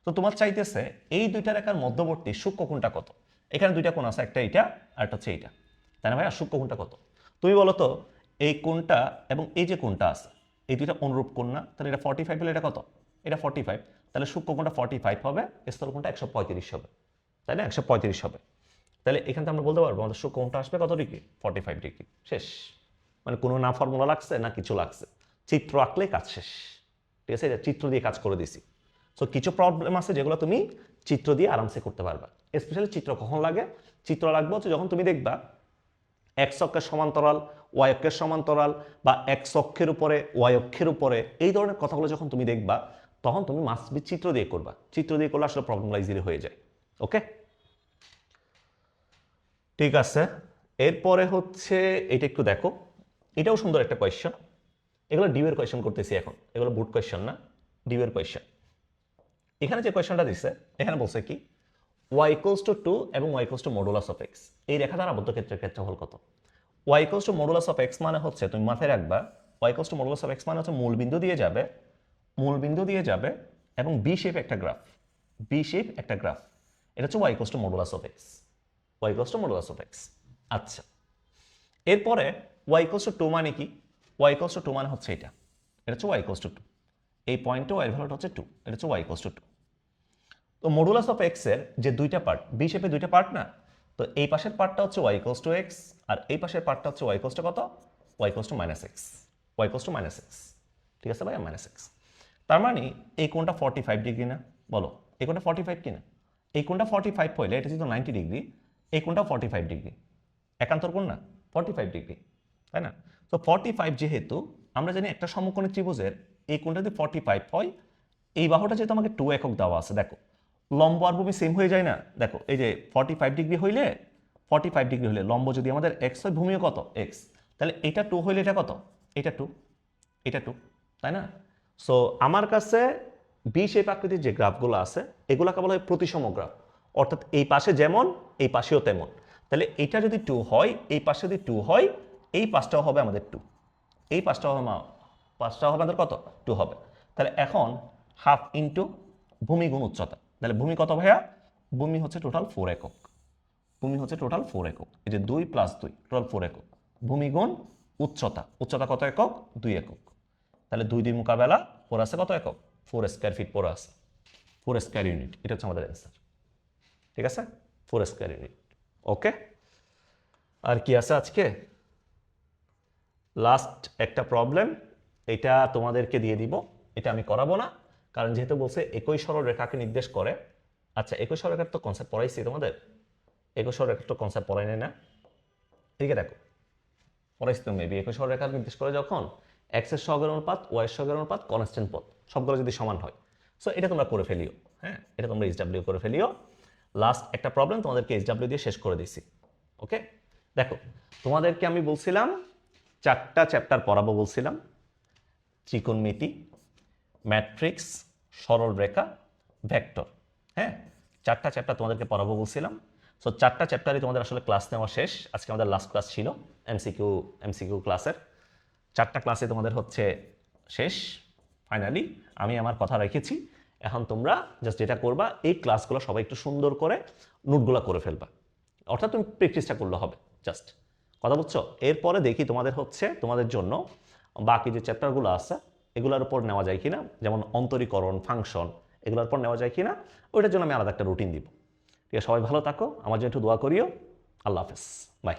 তো তোমার চাইতেছে এই দুইটা রেখার মধ্যবর্তী সূক্ষ্মকোণটা কত? এখানে দুইটা কোণ আছে, একটা এইটা আর একটা হচ্ছে এইটা, তাই না ভাইয়া? সূক্ষ্মকোণটা কত? তুমি বলো তো, এই কোণটা এবং এই যে কোণটা আছে, এই দুইটা অনুরূপ কোণ না? তাহলে এটা 45 হলে এটা কত? এটা 45, তাহলে সূক্ষ্মকোণটা 45 হবে, স্থলকোণটা 135 হবে, তাই না? 135 হবে। তাহলে এখান থেকে আমরা বলতে পারবো আমাদের সূক্ষ্মকোণটা আসবে কত ডিগ্রি? 45 ডিগ্রি। শেষ। মানে কোনো না ফর্মুলা লাগছে না কিছু লাগছে, চিত্র আঁকলে কাজ শেষ, ঠিক আছে? এটা চিত্র দিয়ে কাজ করে দিছি। সো কিছু প্রবলেম আছে যেগুলো তুমি চিত্র দিয়ে আরামসে করতে পারবা। স্পেশালি চিত্র কখন লাগে? চিত্র লাগবে হচ্ছে যখন তুমি দেখবা এক্স অক্ষের সমান্তরাল, ওয়াই অক্ষের সমান্তরাল, বা এক্স অক্ষের উপরে ওয়াই অক্ষের উপরে, এই ধরনের কথাগুলো যখন তুমি দেখবা তখন তুমি মাস্ট বি চিত্র দিয়ে করবা। চিত্র দিয়ে করলে আসলে প্রবলেমগুলো ইজিলি হয়ে যায়। ওকে, ঠিক আছে। এরপরে হচ্ছে এটা একটু দেখো, এটাও সুন্দর একটা কোয়েশ্চন। এগুলো ডিবের কোয়েশ্চন করতেছি এখন, এগুলো বুট কোয়েশ্চন না, ডিবের কোয়েশ্চন। এখানে যে কোয়েশ্চনটা দিচ্ছে, এখানে বলছে কি y = 2 এবং y = মডুলাস অফ x, এই রেখা দ্বারা আবদ্ধ ক্ষেত্রের ক্ষেত্রফল কত? y = মডুলাস অফ x মানে হচ্ছে, তুমি মাথায় রাখবা, y = মডুলাস অফ x মানে হচ্ছে মূল বিন্দু দিয়ে যাবে এবং বি শেপ একটা গ্রাফ, এটা হচ্ছে y = modulus of x, y = modulus of x। আচ্ছা, এরপরে y = 2 মানে কি? y = 2 মানে হচ্ছে এটা হচ্ছে y = 2, এই পয়েন্টে y এর ভ্যালুটা হচ্ছে 2, এটা হচ্ছে y = 2। তো মডুলাস অফ x এর যে দুইটা পার্ট, বি শেপে দুইটা পার্ট না, তো এই পাশের পার্টটা হচ্ছে y = x, আর এই পাশের পার্টটা হচ্ছে y = কত? y = -x, y = -x, ঠিক আছে ভাইয়া? -x। তার মানে এই কোণটা 45 ডিগ্রি না? বলো, এই কোণটা 45 কিনা? এই কোণটা 45 হইলে এটা যেহেতু 90 ডিগ্রি, এই কোণটাও 45 ডিগ্রি, একান্তর কোণ না? 45 ডিগ্রি, তাই না? তো 45 যেহেতু আমরা জানি একটা সমকোণী ত্রিভুজের এই কোণটা যদি 45 হয়, এই বাহুটা যেহেতু আমাকে 2 একক দেওয়া আছে, দেখো লম্ব আর ভূমি সেম হয়ে যায় না? দেখো এই যে 45 ডিগ্রি হইলে, 45 ডিগ্রি হলে লম্ব যদি আমাদের এক্স হয়, ভূমিও কত? এক্স, তাহলে এটা 2 হইলে এটা কত? এটা 2, এটা 2, তাই না? সো আমার কাছে বি শেপ আকৃতির যে গ্রাফগুলো আছে এগুলোকে বলা হয় প্রতিসম গ্রাফ, অর্থাৎ এই পাশে যেমন এই পাশেও তেমন। তাহলে এটা যদি 2 হয়, এই পাশে যদি 2 হয়, এই পাশটাও হবে আমাদের 2, এই পাশটাও হবে আমাদের কত? 2 হবে। তাহলে এখন হাফ ইন্টু ভূমি গুণ উচ্চতা, তাহলে ভূমি কত ভাইয়া? ভূমি হচ্ছে টোটাল 4 একক, এই যে 2 + 2 টোটাল 4 একক। ভূমি গুণ উচ্চতা কত একক? 2 একক। তাহলে 2 2 মোকাবেলা 4 আছে কত একক? 4 স্কয়ার ফিট পড়ে আছে, 4 স্কয়ার ইউনিট, এটা হচ্ছে আমাদের অ্যান্সার, ঠিক আছে? 4 স্কয়ার ইউনিট। ওকে, আর কি আছে আজকে? লাস্ট একটা প্রবলেম, এটা তোমাদেরকে দিয়ে দিব, এটা আমি করাবো না, কারণ যেহেতু বলছে একই সরল রেখাকে নির্দেশ করে। আচ্ছা, একই সরল রেখার তো কনসেপ্ট পড়াইছি তোমাদের, একই সরল রেখার তো কনসেপ্ট পড়াই নাই না? ঠিক আছে, দেখো পড়াইছি তো মেবি। একই সরল রেখা নির্দেশ করে যখন এক্স এর সহগের অনুপাত, ওয়াই এর সহগের অনুপাত, কনস্ট্যান্ট পদ সবগুলো যদি সমান হয়। সো এটা তোমরা করে ফেলিও, হ্যাঁ, এটা তোমরা এইচডব্লিউ করে ফেলিও। লাস্ট একটা প্রবলেম তোমাদেরকে এইচডব্লিউ দিয়ে শেষ করে দিছি। ওকে, দেখো তোমাদেরকে আমি বলছিলাম 4টা চ্যাপ্টার পড়াবো বলছিলাম, ত্রিকোণমিতি, ম্যাট্রিক্স, সরল রেখা, ভেক্টর, হ্যাঁ, 4টা চ্যাপ্টার তোমাদেরকে পড়াবো বলছিলাম। সো 4টা চ্যাপ্টারে তোমাদের আসলে ক্লাস নেওয়া শেষ। আজকে আমাদের লাস্ট ক্লাস ছিল এমসিকিউ ক্লাসের। 4টা ক্লাসে তোমাদের হচ্ছে শেষ। ফাইনালি আমি আমার কথা রেখেছি। এখন তোমরা জাস্ট যেটা করবা, এই ক্লাসগুলো সবাই একটু সুন্দর করে নোটগুলো করে ফেলবা, অর্থাৎ তুমি প্র্যাকটিসটা করলে হবে জাস্ট। কথা বুঝছো? এরপরে দেখি তোমাদের হচ্ছে তোমাদের জন্য বাকি যে চ্যাপ্টারগুলো আছে এগুলোর উপর নেওয়া যায় কিনা, যেমন অন্তরীকরণ, ফাংশন, এগুলোর উপর নেওয়া যায় কিনা, ওইটার জন্য আমি আলাদা একটা রুটিন দিব। ঠিক আছে, সবাই ভালো থাকো, আমার জন্য একটু দোয়া করিও। আল্লাহ হাফেজ, বাই।